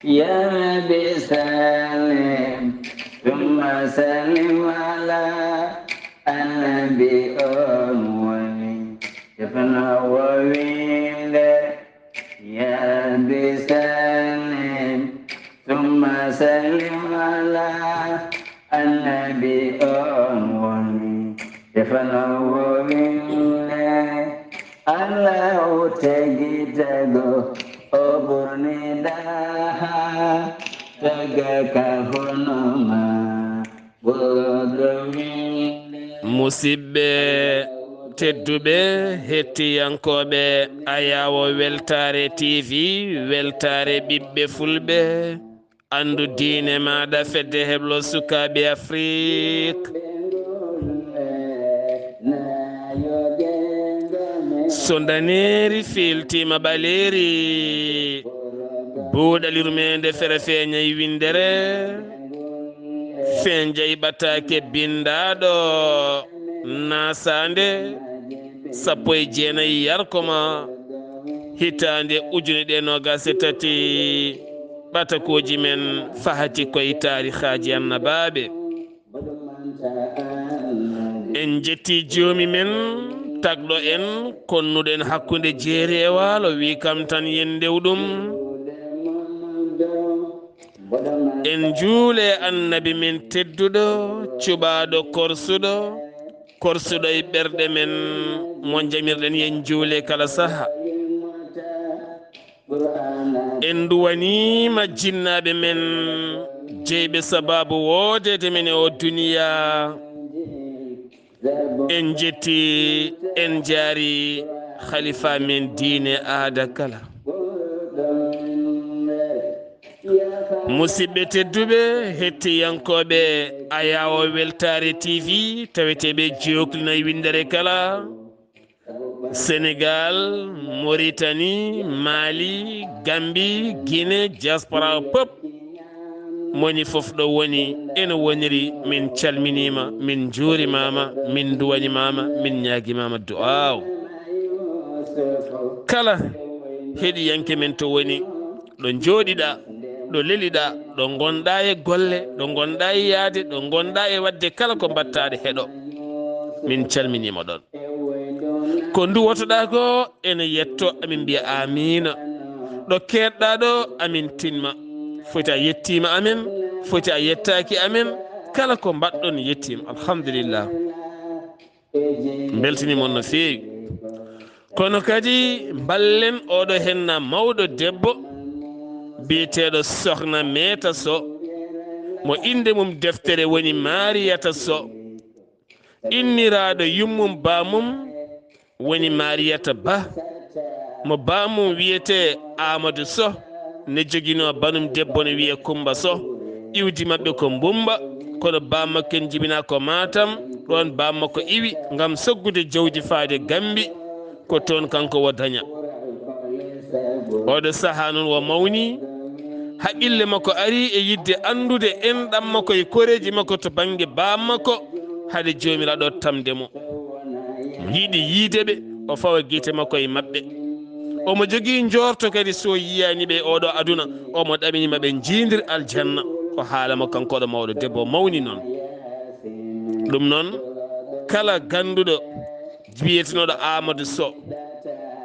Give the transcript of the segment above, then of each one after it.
يا ربي سلم ثم سلم على النبي أموني شفنا وويل يا ربي سلم ثم سلم على النبي أموني شفنا وويل الله تجدو oburni daha taga kahunuma bodowinde musidɓe tedduɓe hettiyankoɓe ayawo weltare tv weltare ɓiɓɓe fulɓe andu diine maɗa fedde heblo sukaɓe afrique so daneri filtima ɓaleri buuɗal yurmeende fere feeñayi windere feñjayi ɓataake bindaɗo naasaande 19 yarkoma hitande ujune ɗe 23 ɓatakoji men faati koye tarihaji annabaaɓe en jetti joomi men tagɗo en konnuɗen hakkunde jeeri e waalo wi kam tan yendewɗum en juule annabi min tedduɗo cuɓaɗo korsuɗo e ɓerɗe men mo jamirɗen yen juule kala saaha en duwanima jinnaɓe men jeyɓe sababu woodede men e o duniya en jetti en jaari khalifa men diine aada kala musidɓe tedduɓe hettiyankoɓe ayawo weltare tv taweteɓe joklinayi windere kala sénégal mauritanie mali gambie guinée diaspora pop moni fof ɗo woni ene woniri min calminima min juurimama min duwanimama min ñaguimama du'aw kala heɗiyanke men to woni ɗo jooɗiɗa ɗo leliɗa ɗo gonɗa e golle ɗo gonɗa e yaade ɗo gonɗa e wadde kala ko mbattaɗe heɗo min calminima ɗon ko duwotoɗa ko ene yetto amin mbiya amina ɗo keɗɗa ɗo amin tinma foti a yettima amen foti a yettaki amen kala ko mbaɗɗon yettima alhamdulillah beltinimon no feewi kono kadi ballen oɗo henna mawɗo debbo biyeteɗo sohna Meta Sow mo inde mum deftere woni Mariata Sow inniraɗo yummum bamum woni Mariata Ba mo bamum wiyete Amadou Sow ne joguino banum debbo ne wiye Kumba Sow iwdi mabɓe ko Mbumba kono bammakko en jibina ko Matam ɗon bammakko iwi gam soggude jawdi faade Gambi ko toon kanko wo daña oɗo saaha noon wo mawni haqqille makko ari e yidde andude enɗam makko e koreji makko to banggue bammakko haade jomiraɗo tamde mo yiiɗi yiideɓe o fawa guite makko e mabɓe omo jogui jorto kadi so yiyaniɓe oɗo aduna omo ɗaminima ɓe jiidir aljanna ko haalamo kankoɗo mawɗo debbo mawni noon ɗum noon kala ganduɗo wiyetenoɗo Amadou Sow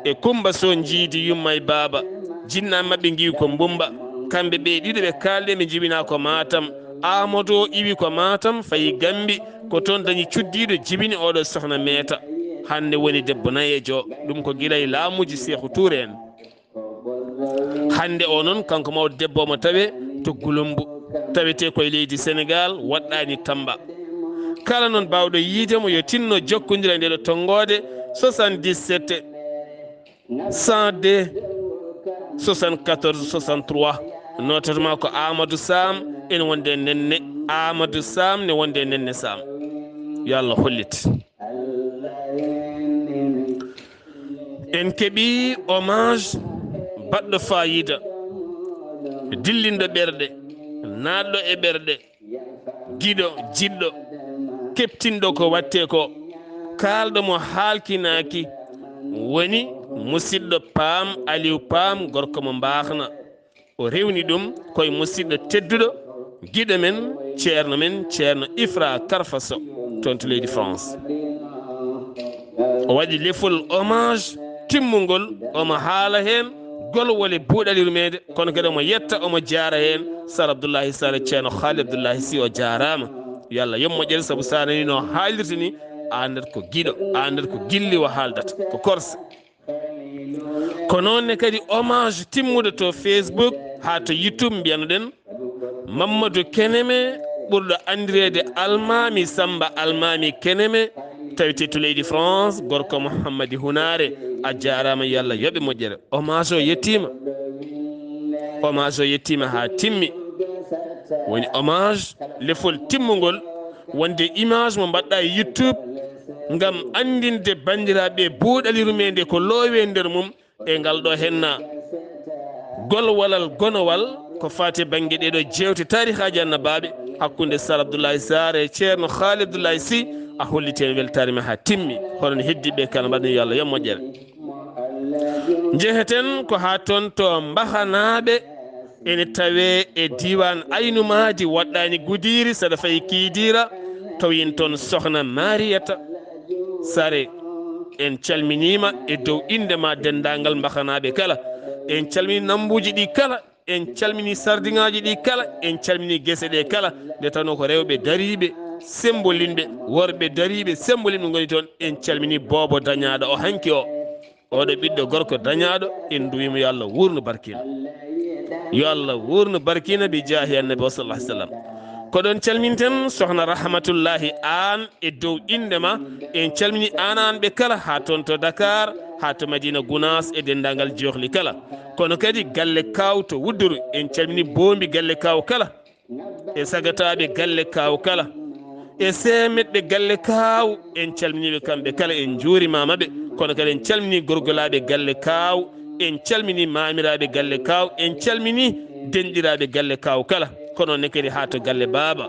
e Kumba Sow jiidi yumma e baaba jinna mabɓe giwi ko Mbumba kamɓe ɓe ɗiɗo ɓe kalde ɓe jibina ko Matam Amadou o iwi ko Matam fayi Gambi ko toon dañi cuddiɗo jibini oɗo sohna Meta hande woni debbo nayejo ɗum ko guilay laamuji Sékou Touré en hande o noon kanko mawɗo debbo mo tawe to Gulumbu tawete koye leydi Sénégal waɗɗani Tamba kala noon bawɗo yiidemo yo tinno jokkodira nde ɗo tonggode 77 102 74 63 notatama ko Amadou Sam ene wonde nenne Amadou Sam ne wonde nenne Sam yo Allah hollit en keeɓi hommage baɗɗo fayida dillinɗo ɓerɗe naɗɗo e ɓerɗe giɗo jiɗɗo keptinɗo ko watte ko kalɗo mo halkinaki woni musidɗo Pam Aliou Pam gorko mo mbahna o rewni ɗum koye musidɗo tedduɗo giɗo men ceerno Ifra Karfa Sow toon to leydi France. o waɗi lefol hommage timmugol omo haala hen golwole buuɗal yurmeende kono kadi omo yetta omo jaara hen Sar Abdullahi Saar ceerno Haali Abdullahi Sy o jaarama. yo Allah yommoƴƴere saabu sa nani no haalirta ni andat ko giɗo andat ko gilli o haaldata ko korsa. ko noonne kadi hommage timmuɗo to Facebook ha to YouTube mbiyanoɗen Mamadou Keneme ɓurɗo andirede Almami Samba Almami Keneme tawite to leydi France gorko Mouhammadi Hunare a jarama yo Allah yoɓe moƴƴere. hommage o yettima ha timmi woni hommage lefol timmugol wonde image mo mbaɗɗa e YouTube ngam andinde bandiraɓe buuɗal yurmede ko loowe nder mum e ngal ɗo henna golwalal gonowal ko fati banggue ɗeɗo jewte tarihaji annabaaɓe hakkude Sar Abdullahi Saar e ceerno Haali Abdullahi Sy a holliten weltarima ha timmi hono heddiɓe kala mbaɗen yo Allah yo moƴƴere. jeeheten ko ha toon to mbahanaɓe ene tawe e diwan aynumaji waɗɗani Gudiri saɗa fayi Kidira tawi toon sohna Mariata Sare en calminima e dow indema dendagal mbahanaɓe kala en calmini nambuji ɗi kala en calmini sardiŋaji ɗi kala en calmini guese ɗe kala nde tawno ko rewɓe dariɓe sembolinɓe worɓe dariɓe sembolinɓe goni toon en calmini Bobo dañaɗo o hanki oɗo ɓiɗɗo gorko dañaɗo en duwimo yo Allah wurno barkina yo Allah wurno barkina bi jaahi annabi o sallallahu alih w sallam. ko ɗon calminten sohna Rahmatullahi an e dow indema en calmini ananɓe kala ha toon to Dakar ha to Madina Gounas e dendagal johli kala kono kadi galle kaw to Wudduru en calmini bombi galle kaw kala e sagataɓe galle kaw kala e semeɗɓe galle kaw en calminiɓe kamɓe kala en juurimamaɓe kono kadi en calmini gorgolaɓe galle kaw en calmini mamiraɓe galle kaw en calmini denɗiraɓe galle kaw kala kono ne kadi ha to galle Baba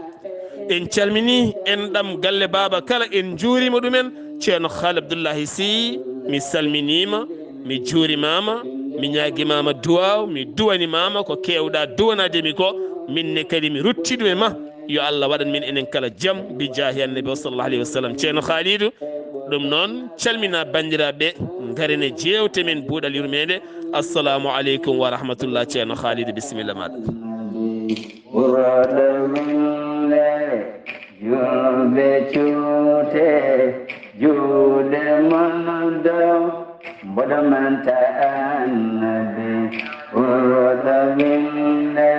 en calmini en ɗam galle Baba kala en juurima ɗumen ceerno Haali Abdullahi Sy mi salminima mi juurimama mi ñaguimama duwaw mi duwanimama ko kewɗa duwanademi ko minne kadi mi ruttiɗum e ma yo Allah waɗan min enen kala jaam bi jaahi annabi o sallallahu alayhi wa sallam. ceerno Khalidou ɗum noon calmina bandiraɓe garene jewte men buuɗal yurmede. assalamu aleykum wa rahmatullah. ceerno Khalidou bisimilla maɗa. Julɓe cuute juuɗe manɗo mboɗo manta annabi ɓurɗo winde.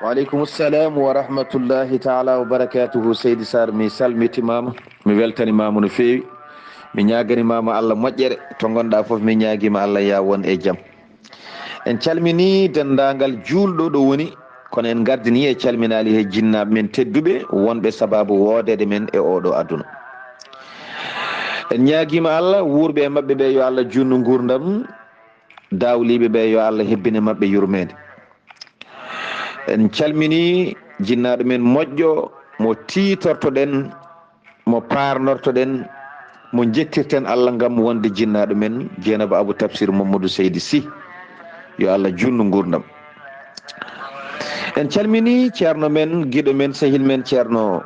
waaleykum salam wa rahmatullahi taala wa barakatuhu. Seydi Saar mi salmitimama mi weltanimama no feewi mi ñaganimama Allah moƴƴere to gonɗa foof mi ñaguima Allah ya won e jaam. en calmini dendagal julɗo ɗo woni kono en gardini e calminali he jinnaɓe men tedduɓe wonɓe sababu woodede men e oɗo aduna. en ñaguima Allah wuurɓe e mabɓe ɓe yo Allah junnu gurdam dawliɓe ɓe yo Allah hebbine mabɓe yurmede. en calmini jinnaɗo men moƴƴo mo titortoɗen mo parnortoɗen mo jettirten Allah gam wonde jinnaɗo men Dieynaba Abou Tafsir Mamadou Seydi Sy yo Allah junnu gurdam. en calmini ceerno men guiɗo men sehil men ceerno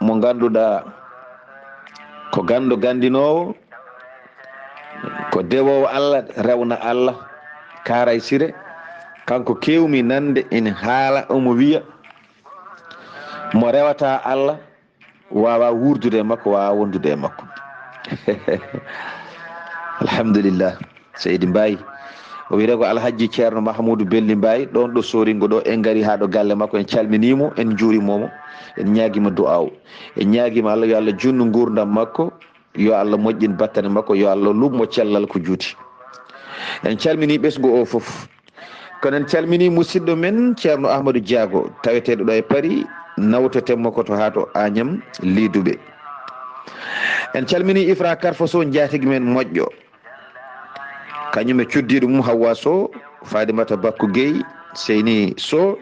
mo ganduɗa ko gando gandinowo ko dewowo Allah rewna Allah Karay Siré kanko kewmi nande ene haala omo wiya mo rewata Allah wawa wurdude e makko wawa wondude e makko. alhamdulillah. Seydi Mbaye o wiyete ko alhaji ceerno Mahamoudou Belli Mbaye ɗon ɗo soringo ɗo en gari ha ɗo galle makko en calminimo en juurimomo en ñaguima du'aw en ñaguima Allah yo Allah junnu gurdam makko yo Allah moƴƴin battane makko yo Allah lummo cellal ko juuti. en calmini ɓesgu o foof kono en calmini musidɗo men ceerno Ahmadou Diago taweteɗo ɗo e Paris nawtotemmo koto ha to Agnam Liduɓe. en calmini Ifra Karfa Sow jatigui men moƴƴo kañum e cuddiɗo mum Hawwa Sow Fadimata Bakku Gueye Seyni Sow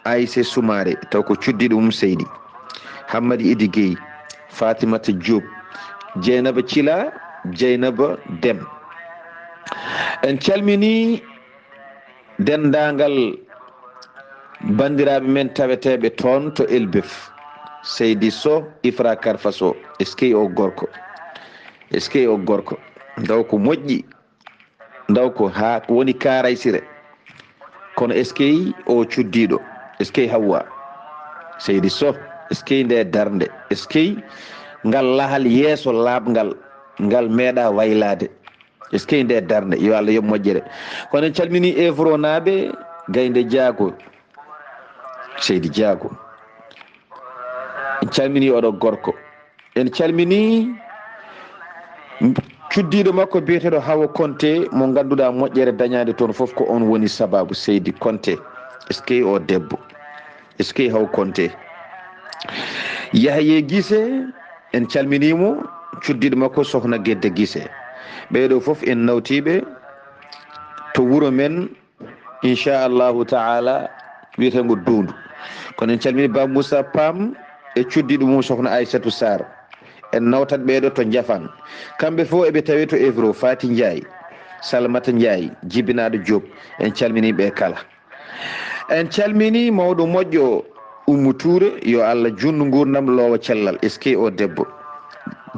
Aissé Soumaré taw ko cuddiɗo mum Seydi Hammadi Idi Gueye Fatimata Diop Dieynaba Thila Dieynaba Dem. en calmini dendagal bandiraɓe men taweteɓe toon to Elbef, Seydi Sow Ifra Karfa Sow, eskey o gorko, eskey o gorko ndaw ko moƴƴi, ndaw ko ha woni Karaysire, kono eskey o cuddiɗo, eskey Hawwa. Seydi Sow eskey nde darde, eskey ngal lahal yeeso labgal ngal meeɗa waylade, eskey nde darde, yo Allah yoɓ moƴƴere. kono en calmini Evro naɓe, Gaynde Diago, Seydi Diago, en calmini oɗo gorko. En calmini cuddiɗo makko biyeteɗo Hawa Konté mo ganduɗa moƴƴere dañade toon foof ko on woni sababu, Seydi Konté, eskey o debbo, eskey Hawa Konté. Yahye Guissé en calminimo, cuddiɗo makko Sokhna Guedde Guissé, ɓeɗo foof en nawtiɓe to wuuro men inchallahu taala wiyetego Dundu. kono en calmini Ba Moussa Pam e cuddiɗo mum Sokhna Aissatou Saar, en nawtat ɓeɗo to Jafan, kamɓe fof eɓe tawi to Evro, Fati Ndiaye, Salmata Ndiaye, Jibinaɗo Diop, en calmini ɓe kala. En calmini mawɗo moƴƴo Oumou Touré, yo Allah junnu gurdam lowa cellal, eskey o debbo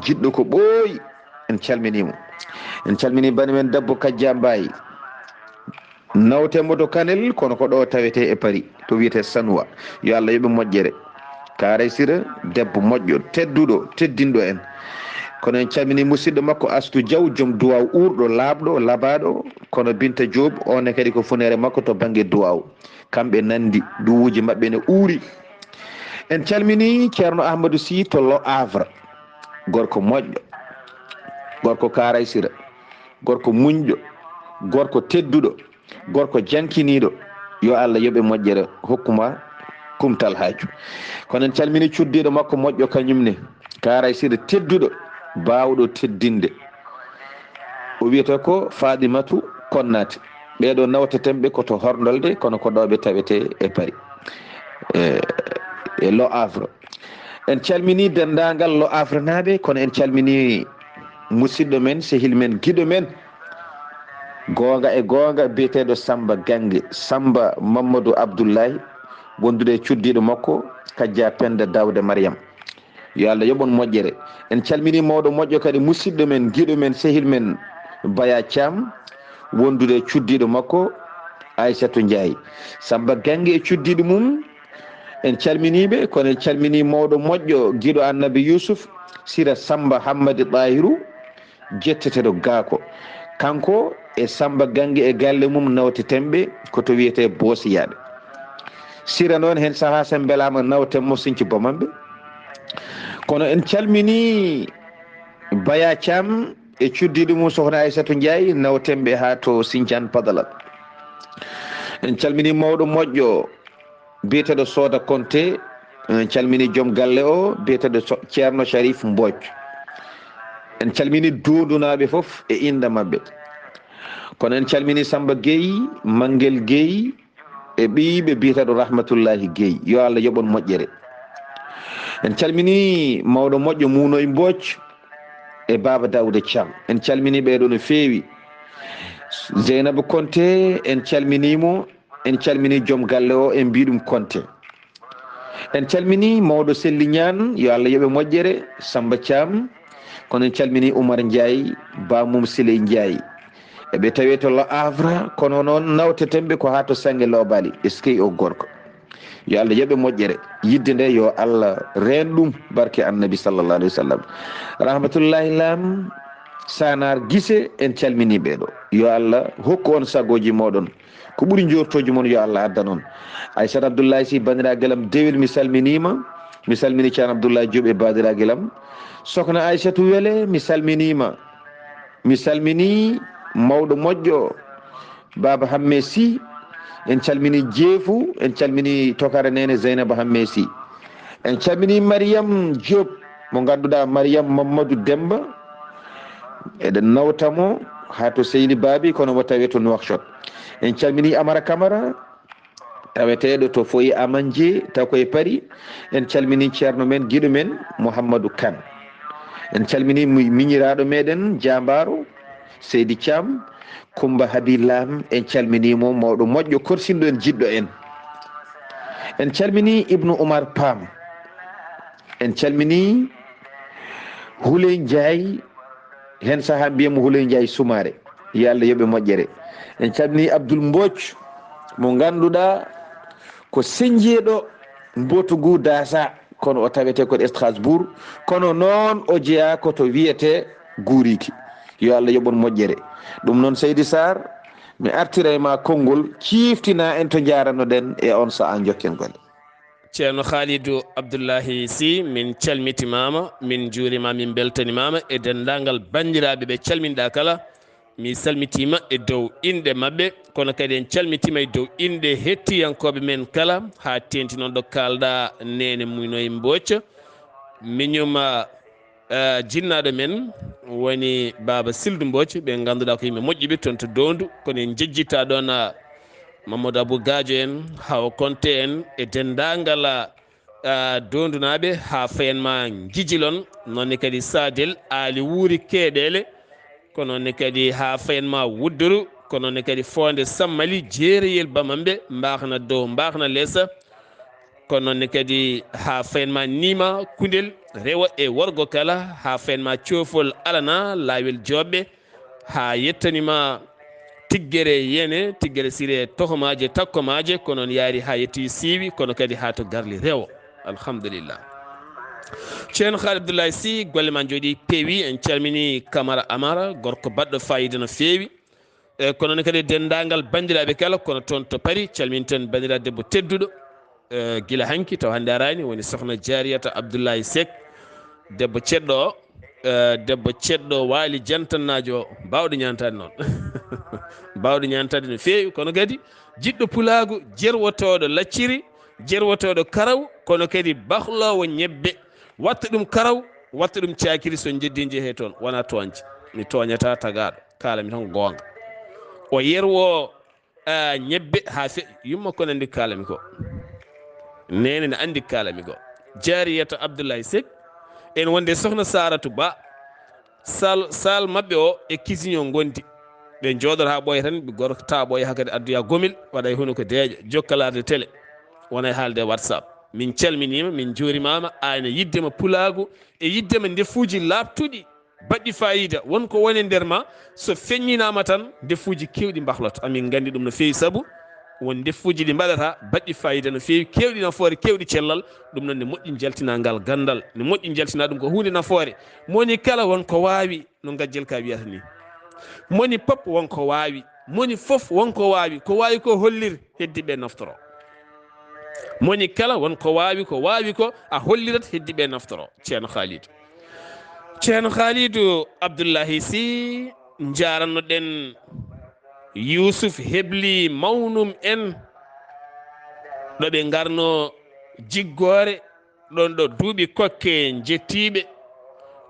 jiɗɗo ko ɓooyi, en calminimo. En calmini bani men Dabbo Kadja Mbaye, nawtemo to Kanel kono ko ɗo tawete e Paris to wiyete Sanwa, yo Allah yoɓe moƴƴere. Karaysira debbo moƴƴo tedduɗo teddinɗo en. kono en calmini musidɗo makko Astou Diaw, joom duwaw urɗo laaɓɗo labaɗo, kono Binta Diop one kadi ko funere makko to banggue duwaw, kamɓe nandi duwuji mabɓe ne uuri. En calmini Ceerno Ahmadou Sy to Lo Havre, gorko moƴƴo, gorko Karaysira, gorko muñɗo, gorko tedduɗo, gorko jankiniɗo, yo Allah yoɓe moƴƴere hokkuma kumtal haaju. kono en calmini cuddiɗo makko moƴƴo kañumne Karaysira tedduɗo, bawɗo teddinde, o wiyete ko Fadimatu Konnate, ɓeɗo nawtetemɓe koto Horndolde kono ko ɗoɓe tawete e Paris e Lo Havre. en calmini dendagal Lo Havre naɓe, kono en calmini musidɗo men sehil men guiɗo men gonga e gonga biyeteɗo Samba Gangue, Samba Mamadou Abdullahi, wondude cuddiɗo makko Kadja Penda Dawde Mariam, yo Allah yoɓon moƴƴere. en calmini mawɗo moƴƴo kadi musidɗo men guiɗo men sehil men Baya Thiam, wondude cuddiɗo makko Aissatou Ndiaye, Samba Gangue e cuddiɗo mum en calminiɓe. kono en calmini mawɗo moƴƴo guiɗo Annabi Yousuf Sira Samba Hammadi Ɗahiru, jetteteɗo Gako, kanko e Samba Gangue e galle mum nawtetemɓe koto wiyete Boosiyaɓe. Sira noon hen saaha sen belama nawtenmo Sinthiou Bamamɓe. kono en calmini Baya Thiam e cuddiɗo mum Sokhna Aissatou Ndiaye, nawtemɓe ha to Sinthiane Padalal. en calmini mawɗo moƴƴo biyeteɗo Soda Konté, en calmini joom galle o biyeteɗo Ceerno Sharif Mbodj. en calmini Dundunaɓe foof e inda mabɓe. kono en calmini Samba Gueye, Manguel Gueye e ɓiɓe biyeteɗo Rahmatullahi Gueye, yo Allah yoɓon moƴƴere. en calmini mawɗo moƴƴo Mounoye Mbodj e Baba Dawde Thiam, en calmini ɓeɗo no feewi. Zeynabou Konté en calminimo, en calmini joom galle o en mbiɗum Konté. en calmini mawɗo Selli Niane, yo Allah yoɓe moƴƴere, Samba Thiam, kono en calmini Oumar Ndiaye, Bamum Siley Ndiaye, eɓe tawi to Lo Havre, kono noon nawtetemɓe ko ha to Sangue Lobali, eskey o gorko, yo Allah yoɓe moƴƴere. yidde nde yo Allah reen ɗum barke annabi sallallah alih wa sallam. Rahmatullahi Lam Sanar Guissé en calmini ɓeɗo, yo Allah hokku on sagoji moɗon, ko ɓuuri jortoji moon yo Allah adda noon. Aissata Abdoulaye Sy bandiraguelam dewel mi salminima, mi salmini Ceerno Abdoulaye Diop e badiraguelam. Sokhna Aissatou Wele mi salminima, mi salmini mawɗo moƴƴo Baba Hamme Sy, en calmini Jeefu, en calmini Tokara Nene Zeynaba Hamme Sy, en calmini Mariam Diop mo ganduɗa Mariam Mamadou Demba, eɗen nawtamo ha to Seyni Babi kono mo tawi to Nouakchott. en calmini Amara Camara taweteɗo to Foyi Amandie taw koye Paris. en calmini ceerno men guiɗo men Mouhamadou Kane, en calmini miñiraɗo meɗen Diambaro Seydi Thiam, Kumba Habilam en calminimo mawɗo moƴƴo korsinɗo en jiɗɗo en calmini Ibnu Umar Pam en calmini Huley Ndiaye hen saha mbiyamo Huley Ndiaye Sumare yo Allah yoɓe moƴƴere en calmini Abdoul Mbodj mo ganduɗa ko senjeɗo mbotugu dasa kono o tawete ko Strasbourg kono noon o jeeya koto wiyete Guriki yo Allah yoɓon moƴƴere ɗum noon Seydi Sar mi artira e ma konngol ciftina en to jaranoɗen e on saha jokken golle. ceerno Khalidou Abdullahi Sy min calmitimama min juurima min beltanimama e dendagal bandiraɓe ɓe calminɗa kala mi salmitima e dow inɗe mabɓe kono kadi en calmitima e dow inɗe hettiyankoɓe men kala ha tenti noon ɗo kalɗa nene muynoye Mbocca miñuma jinnaɗo men woni baba Sildu Mbocca ɓe ganduɗa ko yimɓe moƴƴiɓe toon to Dondu kono en jejjita ɗon Mamadou Abou Gadio en Hawa Konté en e dendagal dondunaɓe ha fayenma Guijilon nonne kadi Sadel Ali Wuuri Keɗele ko nonne kadi ha fayenma Wuddoru ko nonne kadi Fonde Sammali Jeereyel Bamamɓe mbakna dow mbakna lessa ko nonne kadi ha fayenma Nima Kundel rewa e worgo kala ha fayenma Coofol Alana Lawel Jobɓe ha yettanima Tiggere Yene Tiggere Siré tohomaje takkomaje ko noon yaari ha yetti Siwi kono kadi ha to Garli Rewo alhamdulillah. ceerno Khalid Abdoulaye Sy golle ma jooɗi peewi en calmini Camara Amara gorko baɗɗo fayida no feewi kono noon kadi dendagal bandiraɓe kala kono toon to Paris calminten bandiraɗo debbo tedduɗo guila hanki taw hande arani woni sokhna Jariyata Abdoulaye Seck debbo ceɗɗo waali jantannajo bawɗo ñantade noon bawɗo ñantade no feewi kono kadi jiɗɗo pulagu jerwotoɗo lacciri jerwotoɗo karaw kono kadi bahlowo ñebbe watta ɗum karaw watta ɗum cakiri so jeddiji he toon wona toñje mi toñata tagaɗo kalami tan gonga o yerwo ñebbe ha fe yumma ko nandi kalami ko nene ne andi kalami ko Jariyata Abdoulaye Seck en wonde sokhna Saratu Ba sal mabɓe o e cuisine gondi ɓe jooɗor ha ɓooya tan ɓe gorta ɓooya hakadi adduya gomil waɗa hono ko deeƴa jokkalade télé wona e haalde WhatsApp min calminima min juurimama ana yiddema pulagu e yiddema ndefuji labtuɗi baɗɗi fayida wonko woni nder ma so feññinama tan ndefuji kewɗi mbahlata amin gandi ɗum no fewi saabu won ndefuji ɗi mbaɗata baɗɗi fayida no fewi kewɗi nafoore kewɗi cellal ɗum noon ne moƴƴi jaltinagal gandal ne moƴƴi jaltina ɗum ko hunde nafoore moni kala wonko wawi no gajjel ka wiyata ni moni pop wonko wawi moni fof wonko wawi ko hollir heddiɓe naftoro moni kala wonko wawi ko a hollirat heddiɓe naftoro ceerno Khalidou Abdoulahi Sy jarannoɗen Yousuf hebli mawnum en ɗo ɓe garno jiggore ɗon ɗo duuɓi kokke jettiɓe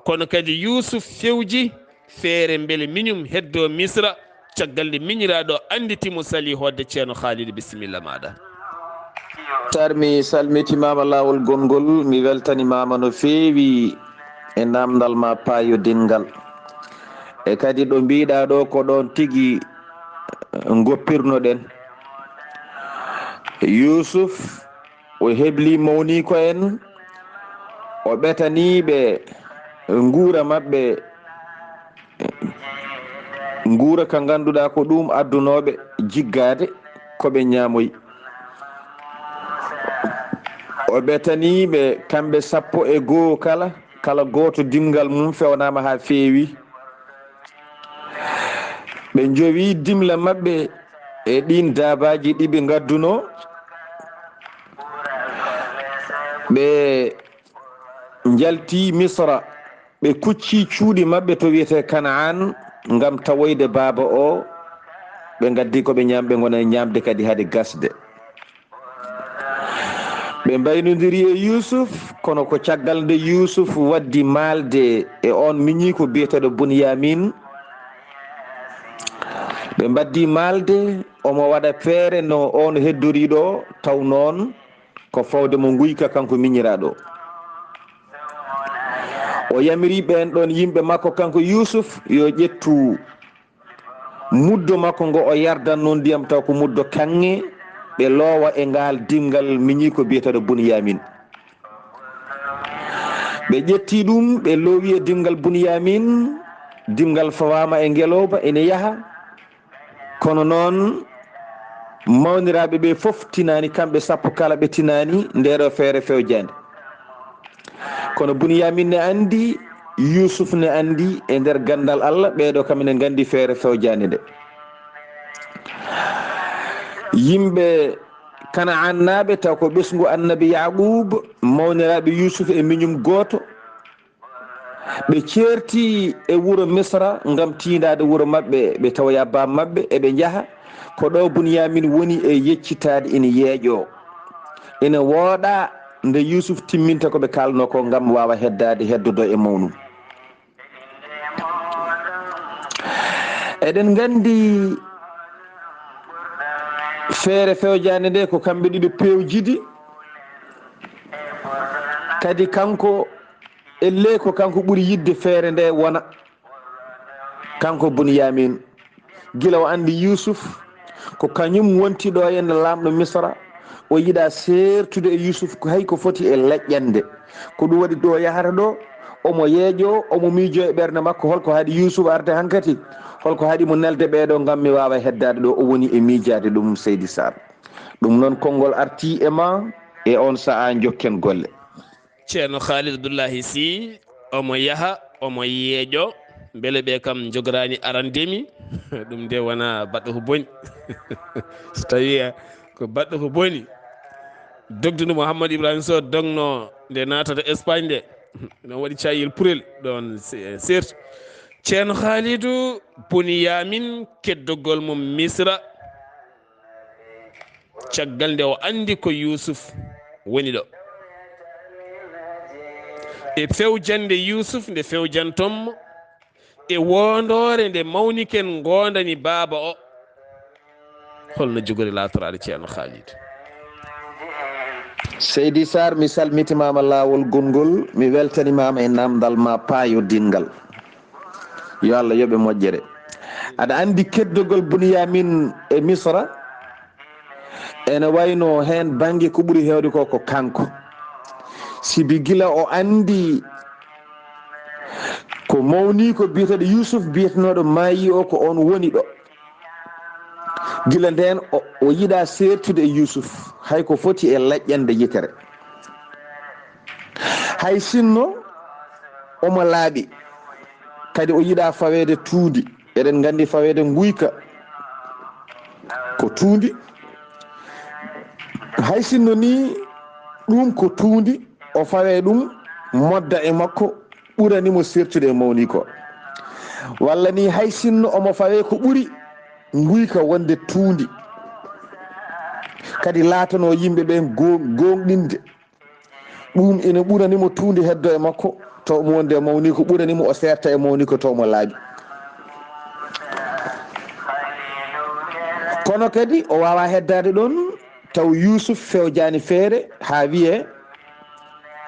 kono kadi Yousuf fewji feere beele miñum heddo Misra caggal nde miñiraɗo anditimo sali hodde ceerno Khalidou bisimilla maɗa. Sar mi salmitimama lawol gongol mi weltanimama no feewi e namdal ma paayo dingal e kadi ɗo mbiɗa ɗo ko ɗon tigui goppirnoɗen Yousuf o hebli mawni ko en o ɓetaniɓe nguura mabɓe nguura ka ganduɗa ko ɗum addunoɓe jiggade koɓe ñamoyi o ɓetaniɓe kamɓe 12 kala goto dimgal mum fewnama ha feewi ɓe jowi dimla mabɓe e ɗin dabaji ɗiɓe gadduno ɓe jalti Misra ɓe kucci cuuɗi mabɓe to wiyete Kanaan gam tawoyde baba o ɓe gaddi koɓe ñamɓe gona ñamde kadi haade gasde ɓe mbaynodiri e Yousuf kono ko caggal nde Yousuf waddi malde e on miñi ko biyeteɗo Bunyamin ɓe mbaddi malde omo waɗa feere no on heddoriɗo taw noon ko fawde mo guyka kanko miñiraɗo o yamiri ɓen ɗon yimɓe makko kanko Yousuf yo ƴettu muddo makko ngo o yardan noon ndiyam taw ko muddo kanŋe ɓe loowa e ngal dingal miñi ko biyeteɗo bunyamin. ɓe ƴetti ɗum ɓe loowi e dingal bunyamin, dingal fawama e ngelooba ene yaha, kono noon mawniraɓe ɓe fof tinani, kamɓe sappo kala ɓe tinani ndeɗo feere fewjande. kono bunyamin ne andi, yusuf ne andi, e nder gandal Allah ɓeɗo kam ne gandi feere fewjande nde. yimɓe Kana'an naɓe taw ko ɓesgu annabi Yaqub, mawniraɓe Yusuf e miñum goto, ɓe ceerti e wuro Misra gam tindade wuro mabɓe ɓe tawoya bam mabɓe eɓe jaaha ko ɗo Bunyamin woni e yeccitade ina yeeƴo, ina wooɗa nde Yusuf timminta koɓe kalno ko gam wawa heddade heddodo e mawnum. eɗen gandi feere fewjande nde ko kamɓe ɗiɗo pewjidi, kadi kanko elle ko kanko ɓuuri yidde feere nde wona kanko Bunyamin, gila o andi Yusuf ko kañum wonti ɗo henne lamɗo Misra, o yiɗa sertude e Yusuf ko hay ko foti e leƴƴande, ko ɗum waɗi ɗo yahata ɗo omo yeeƴo, omo miijo e ɓernde makko holko haɗi Yusuf arde hankkadi, holko haɗi mo nelde ɓeɗo gam mi wawa heddade ɗo, o woni e miijade ɗum Seydi Saar. ɗum noon konngol arti e ma e on saaha jokken golle. ceerno Khalid Abdullahi Sy omo yaha omo yeeƴo, beele ɓe kam jogorani arandemi ɗum nde wona baɗɗo ko boni so tawi ko baɗɗo ko boni dogdude Mouhamadou Ibrahima Sow dogno nde natata Espagne nde ɗon waɗi cayil purel ɗon sertu. ceerno Khalidou, Bunyamin keddogol mo Misra caggal nde o andi ko Yusuf woni ɗo, e fewjande Yusuf nde fewjantommo, e wondore nde mawniken gondani baaba o, holno jogori latorade ceerno Khalidou? Seydi Saar, mi salmitimama lawol gongol, mi weltanimama e namdal ma paayo dingal, yo Allah yoɓe moƴƴere. aɗa andi keddogol Bunyamin e Misra ene wayno hen banggue ko ɓuuri hewde ko ko kanko, sibi gila o andi ko mawni ko biyeteɗo Yusuf biyetenoɗo maayi o ko on woni ɗo, gila nden o yiɗa sertude e Yusuf hay ko foti e leƴƴande yitere, hay sinno omo laaɓi, kadi o yiɗa fawede tuundi. eɗen gandi fawede guyka ko tuundi, hay sinno ni ɗum ko tuundi, o fawe ɗum modda e makko ɓuranimo sertude e mawni ko, walla ni hay sinno omo fawe ko ɓuuri guyka wonde tuundi, kadi laatano yimɓeɓe gonɗinde ɗum ina ɓuranimo tuundi heddo e makko taw mo wonde mawni ko ɓuranimo o serta e mawni ko taw mo laaɓi. kono kadi o wawa heddade ɗon taw Yusuf fewjani feere ha wiye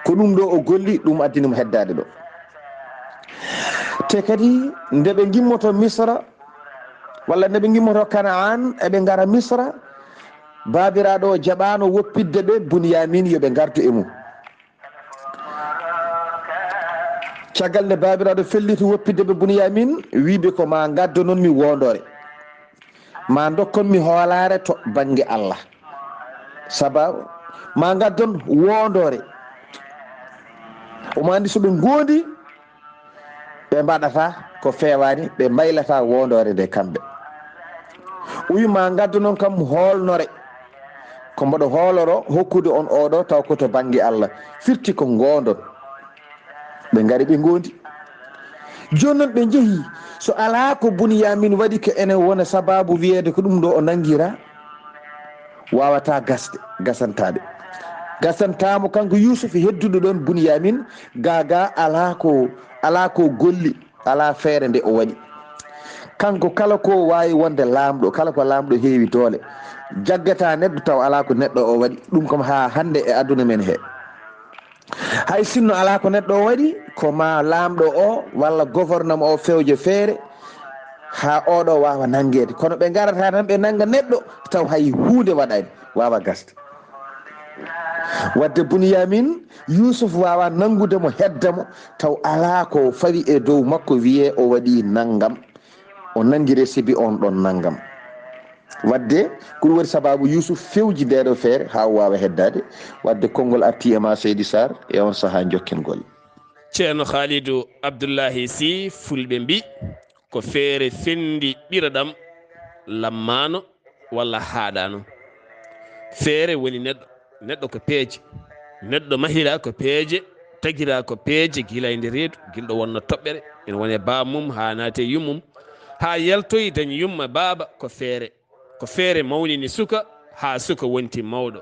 ko ɗum ɗo o golli, ɗum addinimo heddade ɗo. te kadi nde ɓe gimmoto Misra walla nde ɓe gimmoto Kana'an eɓe gara Misra, babiraɗo o jaɓano woppidde ɓe Bunyamin yoɓe gardu e mum. caggal nde babiraɗo felliti woppidde ɓe Bunyamin, wiɓe ko ma gaddo noon mi wondore, ma dokkon mi hoolare to banggue Allah, sababu ma gaddon wondore, omo andi soɓe gondi ɓe mbaɗata ko fewani, ɓe maylata wondore nde kamɓe. o wi ma gaddu noon kam hoolnore, ko mboɗo hooloro hokkude on oɗo taw koto banggue Allah, firti ko gondon. ɓe gari ɓe gondi, joni noon ɓe jeehi, so ala ko Bunyamin waɗi ko ene wona sababu wiyede ko ɗum ɗo o nanguira, wawata gasde gasantaɓe, gasantamo kanko Yusuf hedduɗo ɗon Bunyamin, gaga ala ko golli, ala feere nde o waɗi. kanko kala ko wawi wonde lamɗo, kala ko lamɗo heewi doole, jaggata neɗɗo taw ala ko neɗɗo o waɗi, ɗum kam ha hande e aduna men he. hay sinno ala ko neɗɗo o waɗi, ko ma lamɗo o walla gouvernement o fewje feere ha oɗo wawa nanguede kono ɓe garata tan ɓe nanga neɗɗo taw hay hunde waɗani wawa gasde wadde Bunyamin Yusuf wawa nangudemo heddamo taw ala ko fawi e dow makko wiye o waɗi naggam o nanguire sibi on ɗon naggam wadde ko ɗum waɗi sababu Yusuf fewji ndeɗo feere ha wawa heddade wadde konngol arti e ma Seydi Sarr e on saaha jokkingol. ceerno Khalidou Abdullahi Sy fulɓe mbi ko feere fendi ɓiraɗam lammano walla haaɗano. feere woni neɗɗo ko peeje, neɗɗo mahira ko peeje, tagira ko peeje gila e nder reedu gilɗo wonno toɓɓere ene wone bamum ha naate yummum ha yaltoyi dañi yumma baaba ko feere mawnini suka ha suka wonti mawɗo,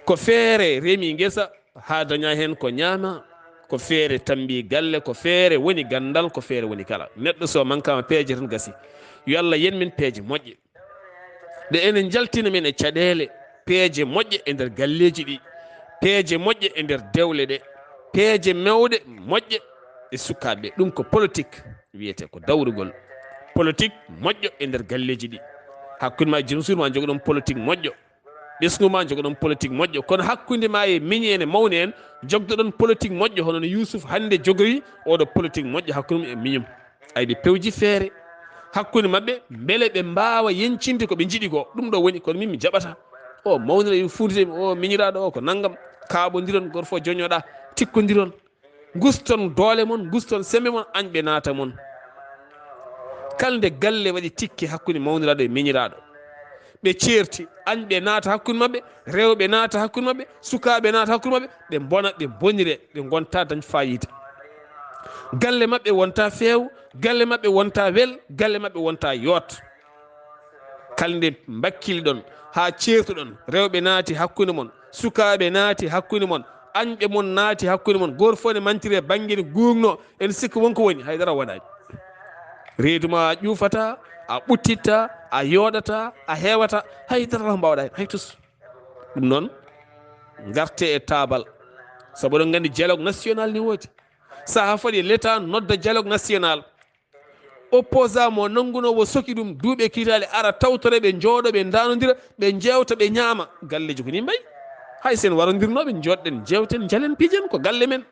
ko feere remi ngesa ha daña hen ko ñaama, ko feere tambi galle, ko feere woni gandal, ko feere woni kala. neɗɗo so mankama peeje tan gasi. yo Allah yen min peeje moƴƴe ɗe enen jaltina men e caɗele, peeje moƴƴe e nder galleji ɗi, peeje moƴƴe e nder dewle ɗe, peeje mewɗe moƴƴe e sukaɓe. ɗum ko politique wiyete, ko dawrugol politique moƴƴo e nder galleji ɗi. hakkude ma jom suudu ma jogo ɗon politique moƴƴo, ɓesgu ma jogo ɗon politique moƴƴo, kono hakkude ma e miñi en e mawni en jogdo ɗon politique moƴƴo hono no Yusuf hande jogori oɗo politique moƴƴo hakkude mum e miñum. ay ɓe pewji feere hakkude mabɓe beele ɓe mbawa yencinde ko ɓe jiiɗi ko. ɗum ɗo woni kono min mi jaɓata o mawnira e fuudidemi o miñiraɗo o ko naggam, kaɓodiron goto fof joñoɗa tikkodiron, guston doole mon, guston sembe mon, añɓe naata mon. kalde galle waɗi tikki hakkude mawniraɗo e miñiraɗo, ɓe ceerti añɓe naata hakkude mabɓe, rewɓe naata hakkude mabɓe, sukaɓe naata hakkude mabɓe, ɓe bona ɓe bonire, ɓe gonta dañ fayida. galle mabɓe wonta feew, galle mabɓe wonta wel, galle mabɓe wonta yoot. kalde bakkili ɗon ha ceertuɗon, rewɓe naati hakkude mon, sukaɓe naati hakkude mon, añɓe mon naati hakkude mon, goto fof ne mantiri banggue ne gugno en sikka wonko woni haydara waɗani. reeduma a ƴufata, a ɓuttitta, a yooɗata, a heewata, haydara mbawɗa hen hay tus. ɗum noon garte e taabal, saabu oɗon gandi dialogue national ni woodi. saha fooɗi l'état nodda dialogue national, opposant mo nanngunowo soki ɗum duuɓe kiitali ara tawtore, ɓe jooɗo, ɓe danodira, ɓe jewta, ɓe ñaama. galleji ko ni mbayi, hay sen warodirnoɓe joɗɗen jewten jalen piijen ko galle men.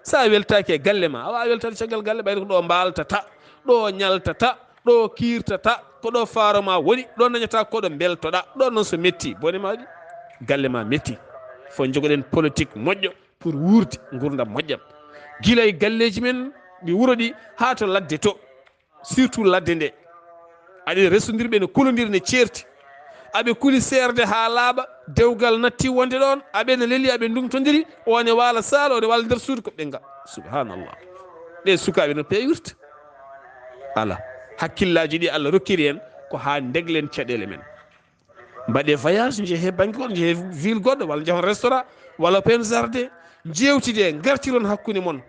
sa weltaki e galle ma a wawi weltade caggal galle, ɓayde ko ɗo mbaltata, ɗo ñaltata, ɗo kirtata, ko ɗo faroma woni, ɗo dañata koɗo beltoɗa, ɗo noon so metti bone maɗi galle ma metti. fo jogoɗen politique moƴƴo pour wuurde gurdam moƴƴam, guila e galleji men ɗi wuuro ɗi ha to ladde to, surtout ladde nde aɗa resodirɓe ne kulodir ne ceerti, aɓe kuli serde ha laaɓa, dewgal natti wonde ɗon, aɓe ne leeli, aɓe ndumtodiri, one waala saala, one waala nder suudu ko ɓenga. subhanallah, ɗe sukaɓe no peewirta. ala hakkillaji ɗi Allah rokkiri en ko ha deglen caɗele men, mbaɗe voyage jeehe banque goɗɗo, jeehe ville goɗɗo, walla jehon restaurant, walla pen jardin, jewtide gartiron hakkude mon.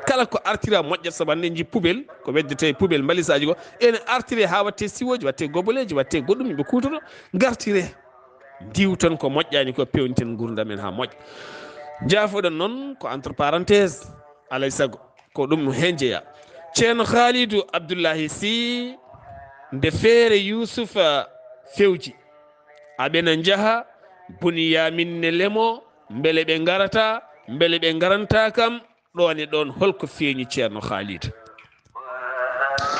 kala ko artira moƴƴat, sabu hande jii poubelle ko weddete poubelle mbalisaji ko ene artire ha watte siwoji, watte goboleji, watte goɗɗum, yimɓe kutoto gartire, diwton ko moƴƴani ko, pewniten gurdam en ha moƴƴa. jaafoɗon noon ko entre parenthèse, alay saago ko ɗum hen jeeya. ceerno Khalidou Abdullahi Sy nde feere Yousufa fewji, aɓena jaaha Bunyamin ne lemo, beele ɓe garata, beele ɓe garanta kam, ɗon e ɗon holko feeñi ceerno Khalidou.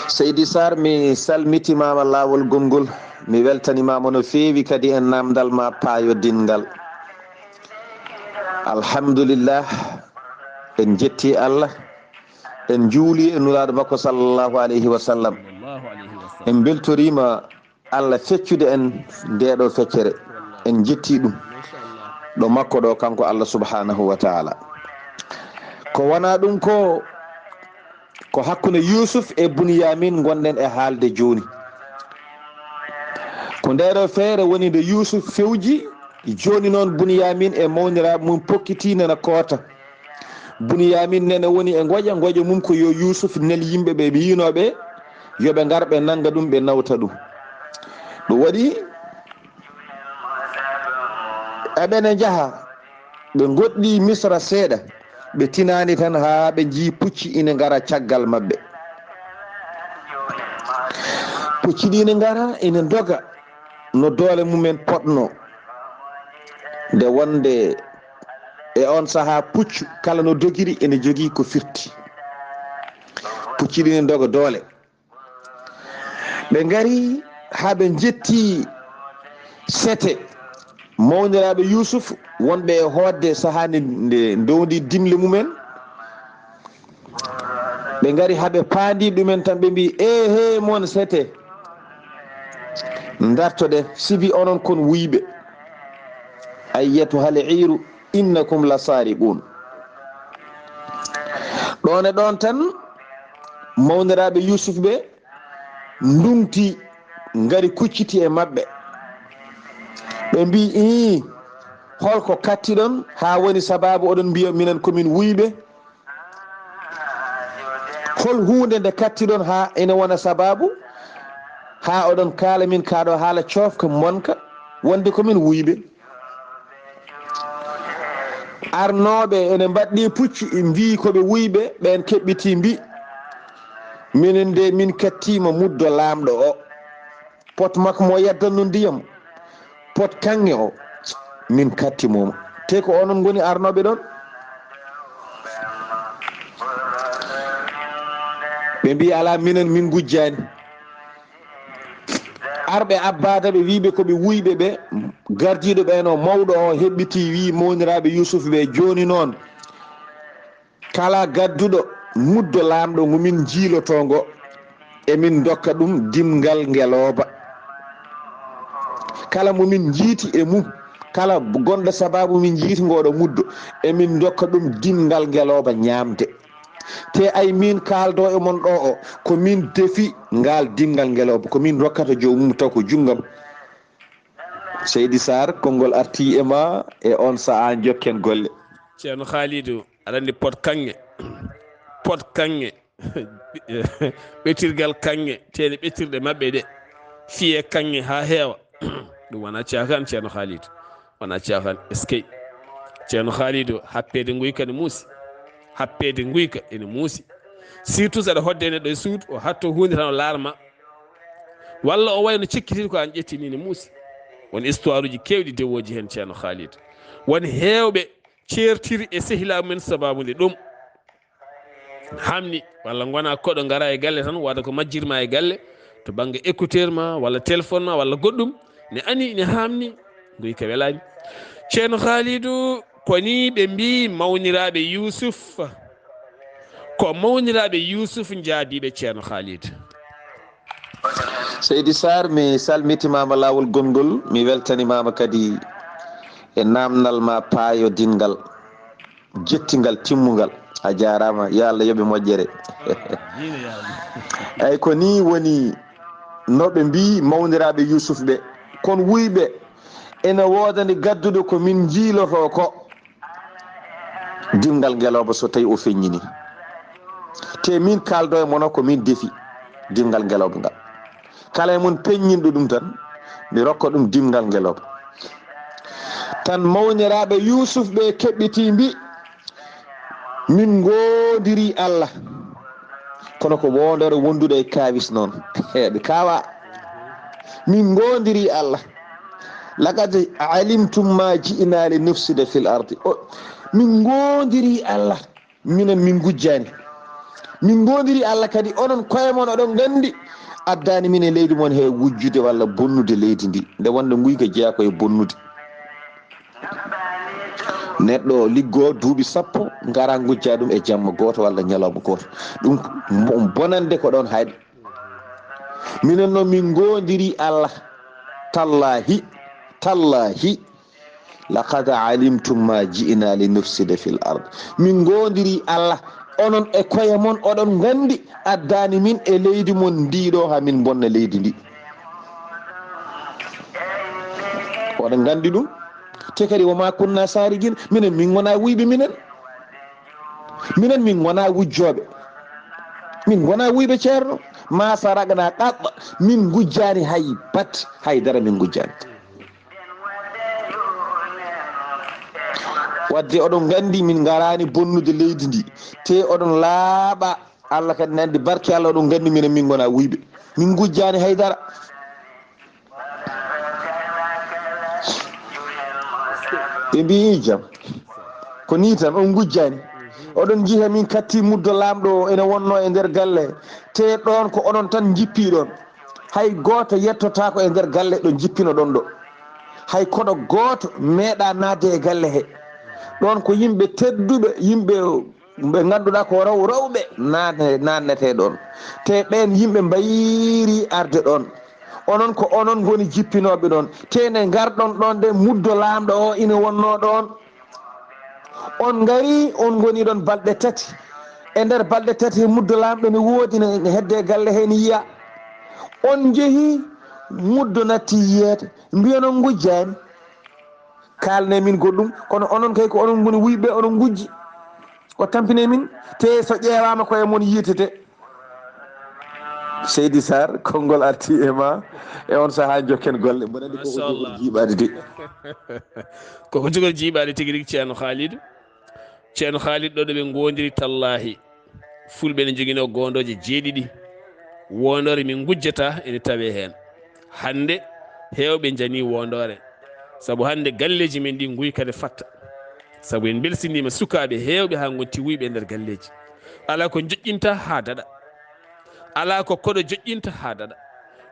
Seydi Sarr, mi salmitimama laawol gongol, mi weltanimama no feewi kadi en namdal ma paayodingal. alhamdulillah, en jetti Allah, en juuli e nuraɗo makko sallllahu alayhi wa sallam, en beltorima Allah feccude en ndeɗo feccere, en jetti ɗum ɗo makko ɗo kanko Allah subhanahu wa taala. ko wona ɗum ko hakkude Yusuf e Bunyamin gonɗen e haalde joni. ko ndeɗo feere woni nde Yusuf fewji, joni noon Bunyamin e mawniraɓe mum pokkitinana koota. Bunyamin nene woni e goƴa mum ko yo Yusuf nel yimɓeɓe ɓe yinoɓe yoɓe garɓe nanga ɗum ɓe nawta ɗum. ɗum waɗi eɓene jaaha ɓe goɗɗi Misra seeɗa, ɓe tinani tan ha ɓe jii pucci ina gara caggal mabɓe. pucci ɗi ne ngara ene doga no doole mumen potno nde wonde e on saha puccu kala no dogiri ene jogii ko firti pucci ɗi ne doga doole ɓe ngari haa ɓe jetti sete mawniraaɓe yusuf wonɓe e hoodde sahaa nde ndowndi dimle mumen ɓe ngari haa ɓe paandi ɗumen tan ɓe mbi he mon sete dartoɗe sibi onon kon wuyɓe ayyatu hal iiru innakum la sariqun ɗon e ɗon tan mawniraaɓe yusuf ɓe ndumti ngari kucciti e maɓɓe ɓe mbi holko kattiɗon haa woni sababu oɗon mbiya minen komin wuyɓe hol hunde nde kattiɗon haa ene wona sababu haa oɗon kaala min kaaɗo haala coofka monka wonde komin wuyɓe arnoɓe ene mbaɗɗi pucci mbi koɓe wuyɓe ɓen keɓɓiti mbi minen nde min kattima muddo laamɗo o pot makko mo yaddanno ndiyam pot kanŋe o min kattimomo te ko onon goni arnoɓe ɗon ɓe mbi ala minen min gujjani arɓe abbada ɓe wiɓe koɓe wuyɓe ɓe gardiɗo ɓeno mawɗo o heɓɓiti wi mawniraɓe yusuf ɓe joni noon kala gadduɗo muddo laamɗo ngomin jiilotongo emin dokka ɗum dimgal ngeloba kala momin jiiti e mum kala gonɗo sababu min jiiti ngoɗo muddo emin dokka ɗum dimgal ngeloba ñamde te ay min kaldo e mon ɗo o ko min defi ngal dimgal ngeloba ko min rokkata jomum taw ko junggam Seydi Saar konngol arti e ma e on saha jokken golle ceerno Khalidou aɗa andi pot kanŋe ɓetirgal kanŋe tene ɓetirɗe maɓɓe ɗe fiye kanŋe ha heewa ɗum wona cakan ceerno Khalidou wona cakan eskey ceerno Khalidou happede guyka ne muusi happede guyka ene muusi surtout saɗa hodde neɗɗo e suudu o hatto hunde tan o laarma walla o wayno cikkitiri ko an ƴetti ni ne muusi won histoire uji kewɗi dewoji hen ceerno Khalidou won heewɓe ceertiri e sehilaɓe men sababude ɗum hamni walla gona koɗo gara e galle tan wada ko majjirma e galle to banggue écouteur ma walla téléphone ma walla goɗɗum ne ani ne hamni guyka welani ceerno Khalidou koni ɓe mbi mawniraɓe yusuf ko mawniraɓe yusuf jaadiɓe ceerno Khalidou Seydi Saar mi salmitimama lawol gongol mi weltanimama kadi e namdal ma paayodingal jettingal timmugal a jarama yo Allah yoɓe moƴƴere eyyi ko ni woni noɓe mbi mawniraɓe yusuf ɓe kono wuyɓe ene wodani gaddude ko min jiiloto ko dimgal ngeloba so tawi o feññini te min kaldo e mono ko min defi dimgal ngeloba ngal kala e mon peññinɗo ɗum tan mi rokka ɗum dimgal ngeloba tan mawniraɓe yusuf ɓe keɓɓiti mbi min godiri Allah kono ko wondere wondude e kawis noon ɓe kawa min godiri Allah laqad alimtum ma ji'na li nufsida fil ardi min godiri Allah minen min gujjani min godiri Allah kadi onon koye mon oɗon gandi addani min e leydi mon he wujjude walla bonnude leydi ndi nde wonde guyka jeeya koye bonnude neɗɗo liggo duuɓi sappo gara gujja ɗum e jamma goto walla ñalawma goto ɗum bonande ko ɗon hayɗo minen noon min godiri Allah tallahi laqad alimtum ma ji'na li nufsida fil ard min godiri Allah onon e koye mon oɗon gandi addani min e leydi mon ndiɗo ha min bonna leydi ndi oɗon gandi ɗum te kadi woma kunna sariguin minen min gona wuyɓe minen min gona wujjoɓe min gona wuyɓe ceerno ma saragana ɗaɓɓa min gujjani hay bat haydara min gujjani wadde oɗon gandi min garani bonnude leydi ndi te oɗon laaɓa Allah kadi nandi barke Allah oɗon gandi minen min gona wuyɓe min gujjani haydara ɓe mbi jam ko ni tan on gujjani oɗon jiiha min katti muddo lamɗo ene wonno e nder galle te ɗon ko onon tan jippi ɗon hay goto yettota ko e nder galle ɗo jippino ɗon ɗo hay koɗo goto meeɗa nadde e galle he ɗon ko yimɓe tedduɓe yimɓe ɓe ganduɗa ko rewɓe nannete ɗon te ɓen yimɓe mbayiri arde ɗon onon ko onon goni jippinoɓe ɗon te nde garɗon ɗon nde muddo lamɗo o ina wonno ɗon on gari on goni ɗon balɗe tati e nder balɗe tati muddo lamɗo ne woodi ne hedde galle he ne yiya on jeehi muddo natti yiyede mbiya non gujjani kalne min goɗɗum kono onon kay ko onon goni wuyɓe onon gujji o tampine min te so ƴeewama koye mon yitete Seydi Saar konngol arti e ma e on sahaa jokken golle mboɗa andi koko jogol jiiɓade de koko jogol jiiɓade tigui rigui ceerno Khalidou ceerno Khalidou ɗo ɓe gondiri tallahi fulɓe ne joguino gondoje jeeɗiɗi wondore min gujjata ene tawe hen hande hewɓe jani wondore saabu hande galleji men ɗi guykade fatta saabu en belsinima sukaɓe hewɓe ha gonti wuyɓe nder galleji ala ko joƴƴinta ha daɗa ala ko koɗo joƴƴinta ha daɗa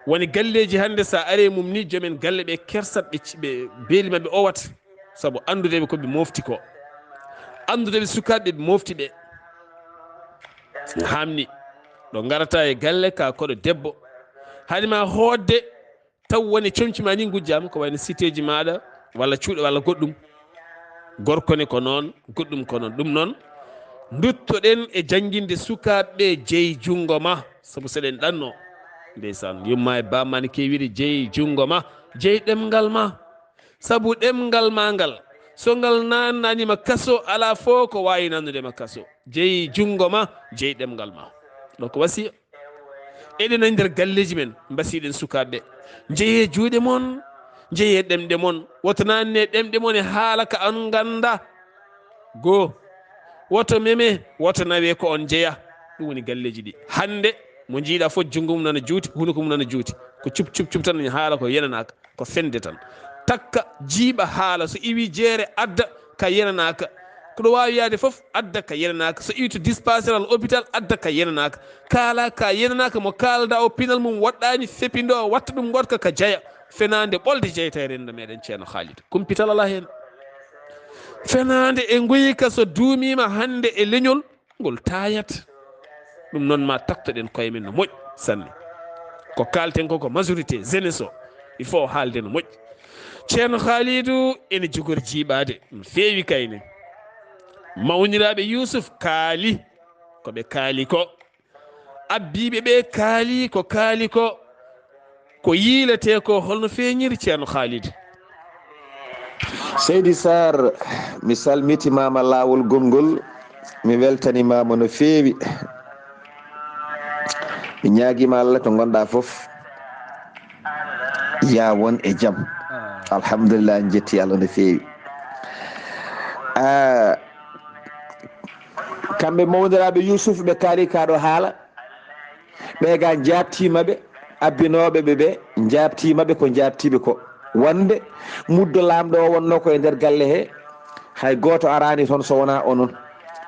woni galleji hande sa ari mum ni joomen galle ɓe kersat ɓe beeli mabɓe owat saabu andudeɓe koɓe mofti ko andudeɓe sukaɓe ɓe mofti ɓe hamni ɗo garata e galle ka koɗo debbo hanima hoodde taw woni comcima ni gujjama ko wayno cité ji maɗa walla cuuɗo walla goɗɗum gorko ne ko noon goɗɗum ko noon ɗum noon duttoɗen e jangguinde sukaɓeɓe jeeyi junggo ma saabu seɗen ɗanno ndeysan yumma e bamma ne kewiri jeeyi junggo ma jeeyi ɗemgal ma saabu ɗemgal ma ngal so ngal nannanima kaso ala fo ko wawi nannudema kaso jeeyi junggo ma jeeyi ɗemgal ma ɗo ko wasiya eɗen e nder galleji men mbasiɗen sukaɓeɓe jeeye juuɗe moon jeeye ɗemɗe moon woto nanne ɗemɗe moon e haala ka on ganda goo woto meme woto nawe ko on jeeya ɗum woni galleji ɗi hande mo jiiɗa fof junggo mum nana juuti hunuko mum nana juuti ko cup tan haala ko yenanaka ko fende tan takka jiiɓa haala so iwi jeere adda ka yenanaka koɗo wawi yaade foof adda ka yenanaka so iwi to dispatcheral hôpital adda ka yenanaka kaala ka yenanaka mo kalda o pinal mum waɗɗani fepindo o watta ɗum gotka ka jeeya fenande ɓolde jeyta e rendo meɗen ceerno Khalidou kumpital ala hen fenande e guyka so duumima hande e leñol ngol tayat ɗum noon ma taktoɗen koye men no moƴƴi sanne ko kalten ko majorité jeunesse o il faut haalde no moƴƴi ceerno Khalidou ene jogori jiiɓade ɗum feewi kayne mawniraɓe Yousuf kaali koɓe kaali ko abbiɓe ɓe kaali ko kaali ko yiilete ko holno feeñiri ceerno Khalidou Seydi Saar mi salmitimama laawol gongol mi weltanimama no feewi mi ñaaguima Allah to gonɗa foof ya won e jaam alhamdulillah en jetti Allah no feewi kamɓe mawdiraɓe Yousuf ɓe kaali kaɗo haala ɓe ga jabtimaɓe abbinoɓe ɓe jabtimaɓe ko jabtiɓe ko wonde muddo lamɗo o wonno ko e nder galle he hay goto arani toon so wona onon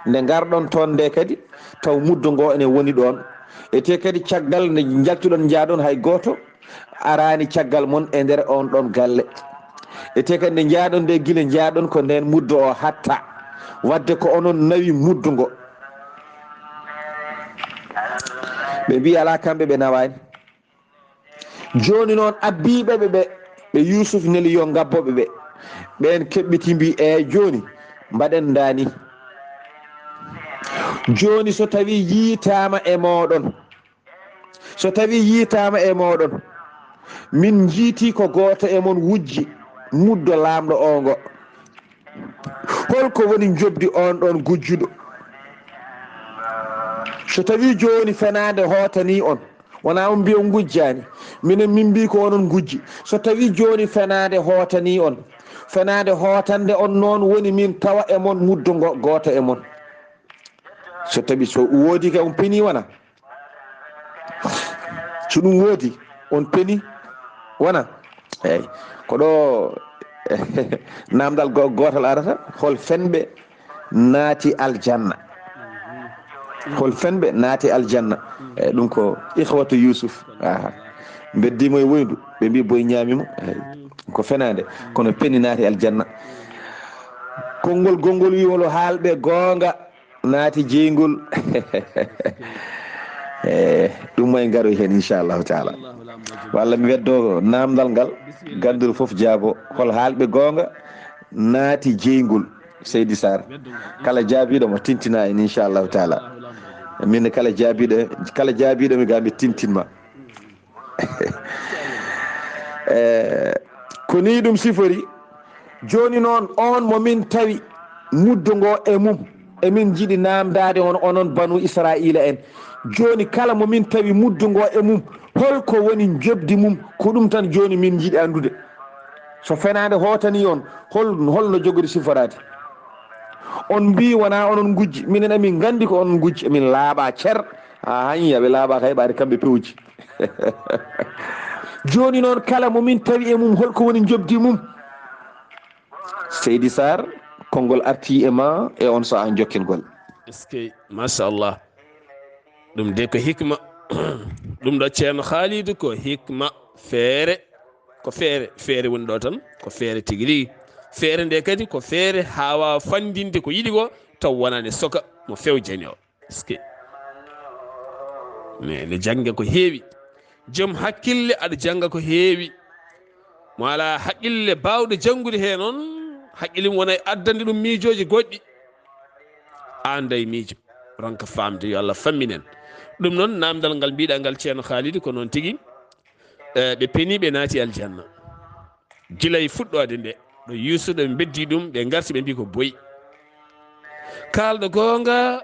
nde garɗon toon nde kadi taw muddo ngo ene woni ɗon ete kadi caggal nde jaltuɗon jaaɗon hay goto arani caggal mon e nder on ɗon galle ete kadi nde jaaɗon nde guila jaaɗon ko nden muddo o hatta wadde ko onon nawi muddo ngo ɓe mbi ala kamɓe ɓe nawani joni noon abbiɓeɓe ɓe Yousuf neli yo gabboɓe ɓe ɓen keɓɓiti mbi e joni mbaɗen dani joni so tawi yiitama e moɗon min jiiti ko goto e mon wujji muddo lamɗo o ngo holko woni jobdi on ɗon gujjuɗo so tawi joni fenade hotani on wona on mbiya gujjani minen min mbi ko onon gujji so tawi joni fenade hotani on fenade hotande on noon woni min tawa e mon muddo goto e mon so tawi so woodi ka on pini wona so ɗum woodi on peni wona eyyi ko ɗo namdal gotal arata hol fenɓe naati aljanna hol fenɓe naati aljanna eyyi ɗum ko ihwatu yusuf beddimo e woyndu ɓe mbi boye ñaamimo eyyi ko fenade kono peni naati aljanna konngol gongol wi holo haalɓe goonga naati jeygol ɗum may garoy hen inchallahu taala walla mi weddo namdal ngal ganduɗo foof jaabo hol haalɓe goonga naati jeygol Seydi Saar kala jaabiɗo mo tintina en inchallahu taala min kala jaabiɗo mi ga mi tintinma ko ni ɗum sifori joni noon on momin tawi muddo ngo e mum emin jiiɗi namdade on onon banu israila en joni kala momin tawi muddo ngo e mum holko woni jobdi mum ko ɗum tan joni min jiiɗi andude so fenade hotani on holno jogori siforade on mbi wona onon gujji minen amin gandi ko onon gujji emin laaɓa cer hayi aɓe laaɓa kay ɓaade kamɓe pewji joni noon kala momin tawi e mum holko woni jobdi mum Seydi Saar konngol arti e ma e on saha jokkingol est ce que machallah ɗum de ko hikma ɗum ɗo ceerno Khalidou ko hikma feere ko feere woni ɗo tan ko feere tigui rigui feere nde kadi ko feere ha wawa fandinde ko yiɗi ko taw wonani soka mo fewjani o est ce que mais ne jangge ko heewi joom hakkille aɗa jangga ko heewi mo ala haqqille bawɗo janngude he noon haqqille mum wona addande ɗum miijoji goɗɗi anday miijo ronka famde yo Allah famminen ɗum noon namdal ngal mbiɗa ngal ceerno Khalidou ko noon tigui ɓe peni ɓe naati aljanna gilay fuɗɗode nde ɗo Yusuf ɓe beddi ɗum ɓe garti ɓe mbi ko boyi kalɗo gonga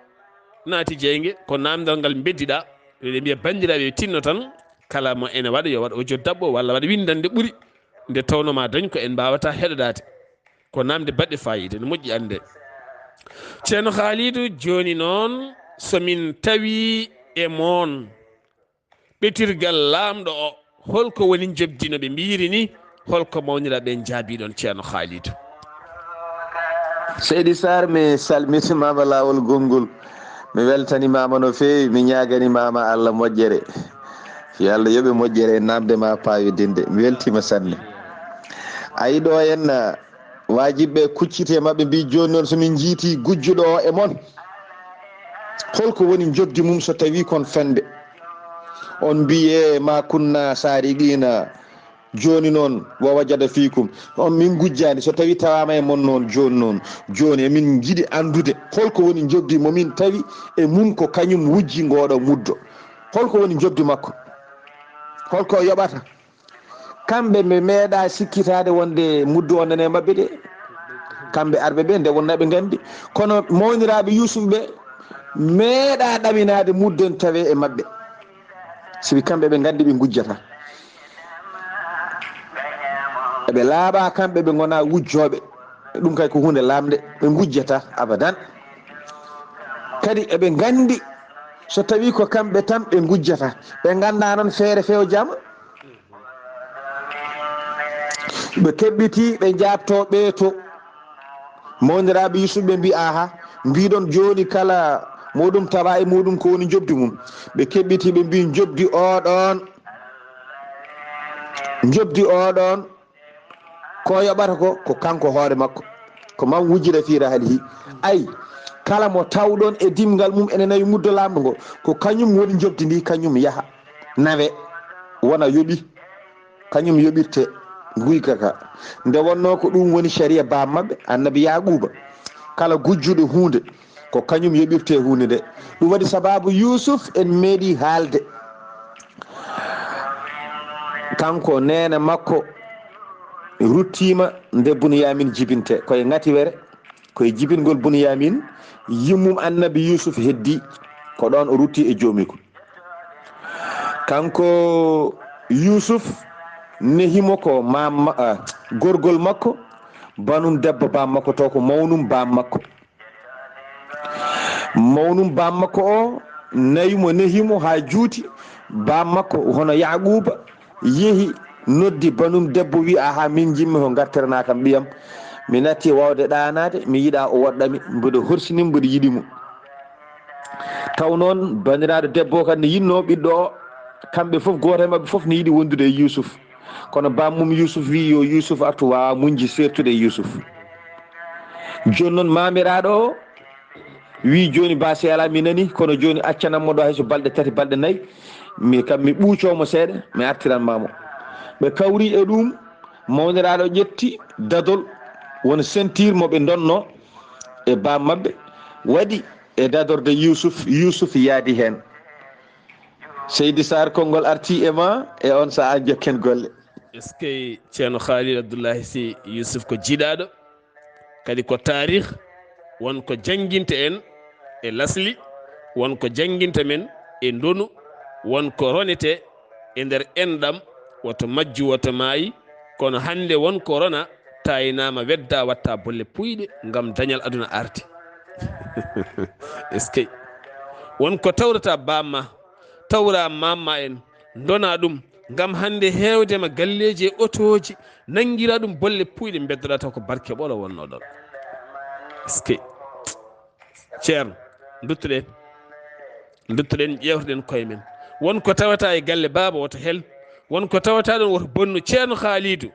naati jeygue ko namdal ngal beddiɗa ɓe mbiya bandiraɓe tinno tan kala mo ene waɗa yo waɗa o joddabbo walla waɗa windande ɓuuri nde tawnoma dañ ko en mbawata heɗodade ko namde baɗɗe fayida ne moƴƴi ande ceerno Khalidou joni noon somin tawi e moon ɓetirgal lamɗo o holko woni jobdino ɓe mbiri ni holko mawniraɓe jaabiɗon ceerno Khalidou Seydi Saar mi salmitimama lawol gongol mi weltanimama no fewi mi ñaganimama Allah moƴƴere yo Allah yoɓe moƴƴere namde ma payodinde mi weltima sanne ayi ɗo henna wajiɓe kuccite mabɓe mbi joni noon somin jiiti gujjuɗo o e moon holko woni jobdi mum so tawi kon fende on mbiye ma kunna sariqina joni noon wo wajada fikum on min gujjani so tawi tawama e mon noon joni emin jiiɗi andude holko woni jobdi momin tawi e mum ko kañum wujji ngoɗo muddo holko woni jobdi makko holko yoɓata kamɓe ɓe meeɗa sikkitade wonde muddu on nane mabɓe de kamɓe arɓe ɓe nde wonnaɓe gandi kono mawniraɓe Yusuf ɓe meeɗa ɗaminade muddon tawe e mabɓe sibi kamɓe ɓe gandi ɓe gujjata eɓe laaɓa kamɓe ɓe gona wujjoɓe ɗum kay ko hunde lamde ɓe gujjata abadan kadi eɓe gandi so tawi ko kamɓe tan ɓe gujjata ɓe ganda noon feere few jama ɓe keɓɓiti ɓe jabto ɓeeto mawniraɓe Yusuf ɓe mbi aha mbiɗon joni kala moɗum tawa e muɗum ko woni jobdi mum ɓe keɓɓiti ɓe mbi jobdi oɗon ko yoɓata ko kanko hoore makko ko mam wujjira fiira haali hi ayi kala mo tawɗon e dimgal mum ene nawi muddo lamɗo ngo ko kañum woni jobdi ndi kañum yaaha nawe wona yoɓi kañum yoɓirte guyka ka nde wonno ko ɗum woni sharia ba mabɓe annabi Yaquba kala gujjuɗo hunde ko kañum yoɓirte hunde nde ɗum waɗi sababu Yusuf en meeɗi haalde kanko nene makko ruttima nde Bunyamin jibinte koye ngatiwere koye jibingol Bunyamin yimmum annabi Yusuf heddi ko ɗon o rutti e jomiko kanko Yusuf nehimo ko gorgol makko banum debbo bam makko to ko mawnum bam makko o nayimo nehimo ha juuti bam makko hono yaquba yehi noddi banum debbo wi aha min jimmi ko gartirana kam ɓiyam mi natti wawde ɗanade mi yiiɗa o woɗɗami mboɗo horsinimo mboɗo yiɗimo taw noon bandiraɗo debbo kadi ne yinno ɓiɗɗo o kamɓe foof goto e mabɓe foof ne yiiɗi wondude e Yusuf kono bammum Yusuf wi yo Yusuf artu wawa muñji sertude e Yusuf joni noon mamiraɗo o wi joni basi ala mi nani kono joni accanammo ɗo hayso balɗe tati balɗe nayyi mi kam mi ɓuucomo seeɗa mi artiranmamo ɓe kawri e ɗum mawniraɗo ƴetti dadol wona sentir moɓe donno e bam mabɓe waɗi e dadorde Yusuf yaadi hen Seydi Saar konngol arti e ma e on saaha jokken golle. est ce que ceerno Khalil Abdullahi Sy Yusuf ko jiiɗaɗo kadi ko tarih wonko jangguinta en e lasli wonko jangguinta men e ndonu wonko ronete e nder enɗam woto majju woto maayi kono hande wonko rona tayinama wedda watta bolle puyɗe gam dañal aduna arti est ce que wonko tawrata bamma tawra mamma en dona ɗum gam hande hewdema galleji e otoji nanguira ɗum bolle puyɗe beddoɗa taw ko barke ɓolo wonno ɗon est ce que ceerno duttoɗen ƴewtoɗen koye men wonko tawata e galle baba woto hel wonko tawata ɗon woto bonnu ceerno Khalidou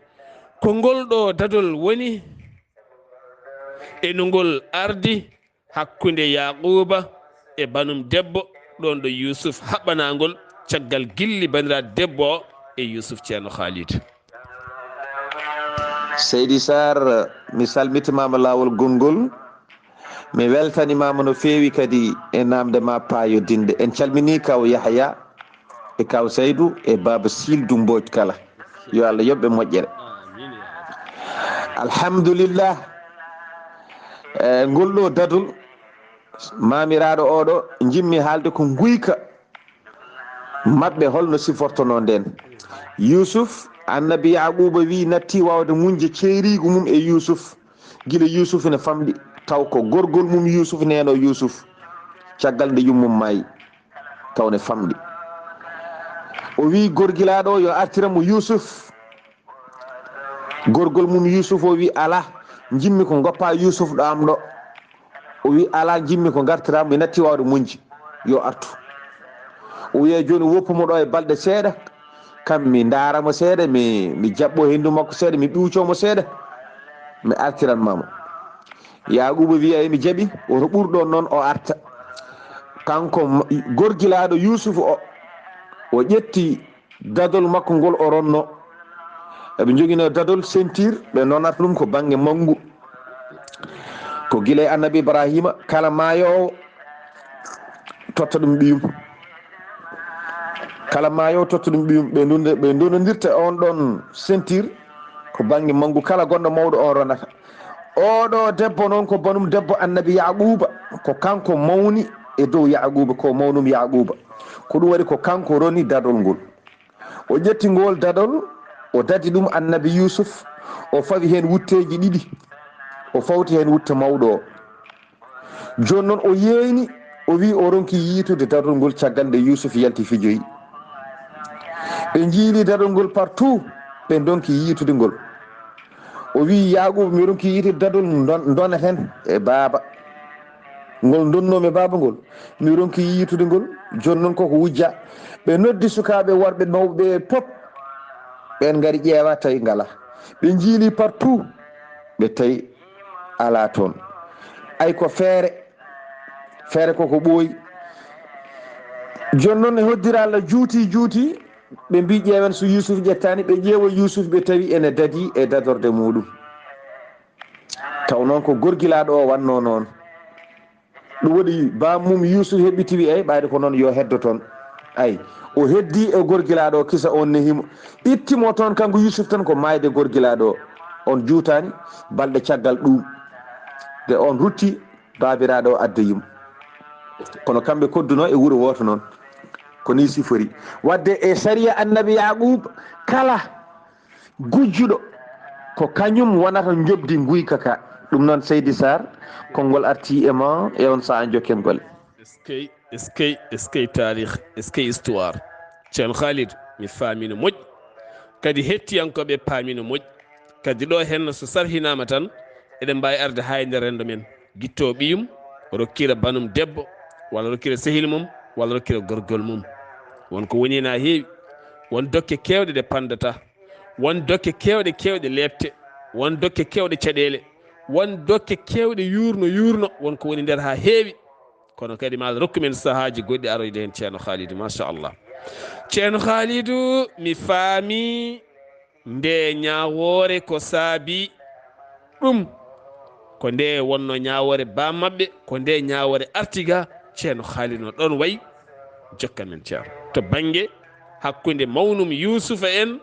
ko ngol ɗo dadol woni e no ngol ardi hakkude yaquba e banum debbo ɗon ɗo Yusuf haɓɓanagol caggal gilli bandiraɗo debbo o e Yusuf ceerno Khalidou. Seydi Saar mi salmitimama lawol gongol mi weltanimama no fewi kadi e namde ma payodinde en calmini kaw Yahya e kaw Seydou e baba Sildou Mbodj kala yo Allah yoɓɓe moƴƴere alhamdulillah ngol ɗo dadol mamiraɗo oɗo jimmi haalde ko guyka mabɓe holno sifortono nden Yusuf annabi yaquba wi natti wawde munje ceerigu mum e Yusuf guila Yusuf ne famɗi taw ko gorgol mum Yusuf neno Yusuf caggal nde yummum maayi taw ne famɗi o wi gorgilaɗo yo artiramo Yusuf gorgol mum Yusuf o wi ala jimmi ko goppa Yusuf ɗo am ɗo o wi ala jimmi ko gartiramo mi natti wawde munji yo artu o wiye joni woppumo ɗo e balɗe seeɗa kam mi daramo seeɗa mi jaɓɓo hendu makko seeɗa mi ɓiwcomo seeɗa mi artiranmamo yaquba wiya mi jaaɓi oto ɓurɗo noon o arta kanko gorgilaɗo Yusuf o ƴetti dadol makko ngol o ronno eɓe joguino dadol sentir ɓe nonata ɗum ko banggue mangu ko guila e annabi Ibrahima kala maayowo totta ɗum ɓiyum kala maayowo totta ɗum ɓiyum ɓe donodirta on ɗon sentir ko banggue mangu kala gonɗo mawɗo on ronata oɗo debbo noon ko banum debbo annabi yaquba ko kanko mawni e dow yaquba ko mawnum yaquba ko ɗum waɗi ko kanko roni dadol ngol o ƴetti ngol dadol o dadi ɗum annabi Yusuf o fawi hen wutteji ɗiɗi o fawti hen wutte mawɗo o joni noon o yeeyni o wi o ronki yiitude dadol ngol caggal nde Yusuf yalti fijoyi ɓe jiili dadol ngol partout ɓe donki yiitude ngol o wi yaquba mi ronki yiitude dadol dona hen e baba ngol donnomi e baba ngol mi ronki yiitude ngol joni noon koko wujja ɓe noddi sukaɓe worɓe mawɓe pop ɓen gari ƴeewa tawi ngala ɓe jiili partout ɓe tawi ala toon ay ko feere koko ɓooyi joni noon e hoddira Allah juuti ɓe mbi ƴeewen so Yusuf ƴettani ɓe ƴeewa Yusuf ɓe tawi ene dadi e dadorde muɗum taw noon ko gorgilaɗo o wanno noon ɗum waɗi bamum Yusuf heɓɓiti wi ay ɓayde ko noon yo heddo toon ay o heddi e gorgilaɗo o kisa on nehimo ittimo toon kanko Yusuf tan ko mayde gorgilaɗo o on juutani balɗe caggal ɗum de on rutti babiraɗo o addeyimo kono kamɓe kodduno e wuuro woto noon ko ni sifori wadde e sariya annabi yaqub kala gujjuɗo ko kañum wonata jobdi guyka ka ɗum noon Seydi Saar konngol arti e ma e on saaha jokken golle est ce que tarih est ce que histoire ceerno Khalidou mi faamino moƴƴi kadi hettiyankoɓe paamino moƴƴi kadi ɗo henno so sarhinama tan eɗen mbawi arde ha e nder rendo men guitto ɓiyum rokkira banum debbo walla rokkira sehil mum walla rokkira gorgol mum wonko woni na heewi won dokke kewɗe ɗe pandata won dokke kewɗe lebte won dokke kewɗe caɗele won dokke kewɗe yurno wonko woni nder ha heewi kono kadi ma rokkumen sahaji goɗɗi aroyde hen ceerno Khalidou machallah ceerno Khalidou mi faami nde ñawore ko saabi ɗum ko nde wonno ñawore ba mabɓe ko nde ñawore artiga ceerno Khalidou no ɗon wayi jokkan men ceerno to banggue hakkude mawnum Yousufa en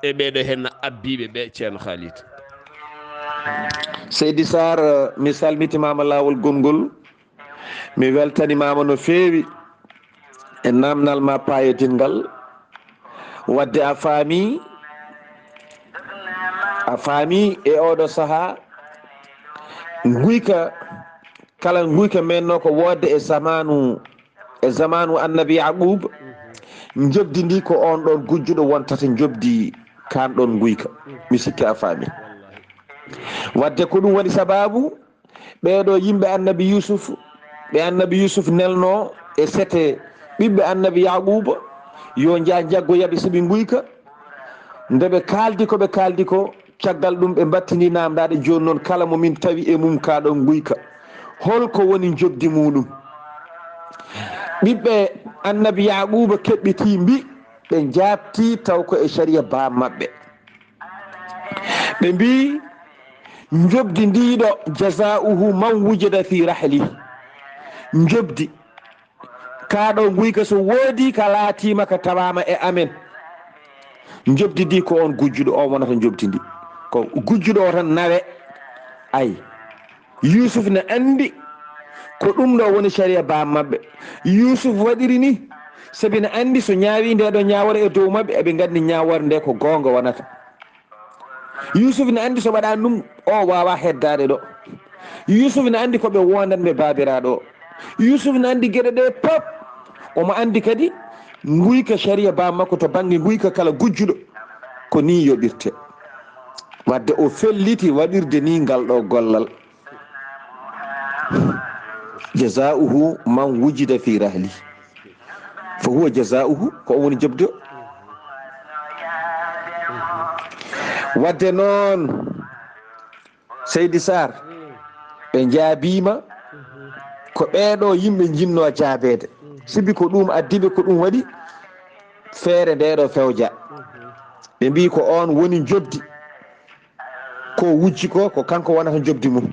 e ɓeɗo henna abbiɓe ɓe ceerno Khalidou. Seydi Saar mi salmitimama lawol gongol mi weltanimama no feewi e namdal ma payotingal wadde a faami e oɗo saaha guyka kala guyka menno ko wodde e zamanu annabi Yaqub jobdi ndi ko on ɗon gujjuɗo wontata jobdi kanɗon guyka mi sikki a faami wadde ko ɗum waɗi sababu ɓeɗo yimɓe annabi Yusuf ɓe annabi Yusuf nelno e sete ɓiɓɓe annabi Yaqub yo jaggo yaɓe soɓe guyka ndeɓe kaldi ko caggal ɗum ɓe battini namdade joni noon kala mo min tawi e mum kaɗon guyka holko woni jobdi muɗum ɓiɓɓe annabi Yaquba keɓɓiti mbi ɓe jabti taw ko e sharia ba mabɓe ɓe mbi jobdi ndiɗo jazauhu man wujida fi rahli jobdi kaɗo guyka so woodi ka laatima ka tawama e amen jobdi ndi ko on gujjuɗo on wonata jobdi ndi ko gujjuɗo o tan nawe ayi Yusuf ne andi ko ɗum ɗo woni sharia ba mabɓe Yusuf waɗiri ni sabi ne andi so ñaawi nde ɗo ñawore e dow mabɓe eɓe gandi ñawore nde ko gonga wonata Yusuf ne andi so waɗani ɗum o wawa heddade ɗo Yusuf ne andi koɓe wondanɓe babiraɗo o Yusuf ne andi gueɗe ɗe pop omo andi kadi guyka sharia ba makko to banggue guyka kala gujjuɗo ko ni yoɓirte wadde o felliti waɗirde ni ngal ɗo gollal jazauhu man wujida fi rahli fo huwa jazauhu ko on woni jobdi o wadde noon Seydi Saar ɓe jaabima ko ɓeɗo yimɓe jinno jaabede sibi ko ɗum addiɓe ko ɗum waɗi feere ndeɗo fewja ɓe mbi ko on woni jobdi ko wujji ko kanko wonata jobdi mum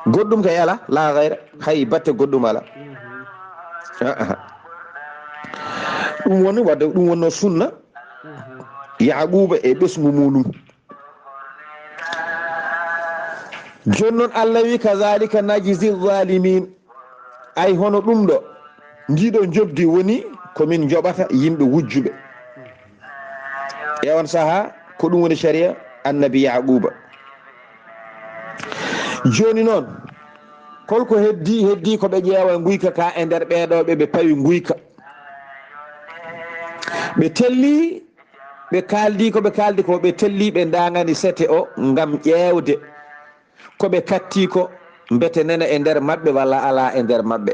goɗɗum kay ala la gayra hay batte goɗɗum ala ɗum woni wadde ɗum wonno sunna Yaquba e ɓesgu muɗum joni noon Allah wi kazalika najzi zalimin ay hono ɗum ɗo ndiɗo jobdi woni komin joɓata yimɓe wujjuɓe e on saaha ko ɗum woni sharia annabi Yaquba joni noon kolko heddi ko ɓe ƴeewa guyka ka e nder ɓeɗoɓe ɓe pawi guyka ɓe telli ɓe kaldi ko ɓe telli ɓe dagani sete o ngam ƴewde koɓe katti ko mbete nena e nder mabɓe walla ala e nder mabɓe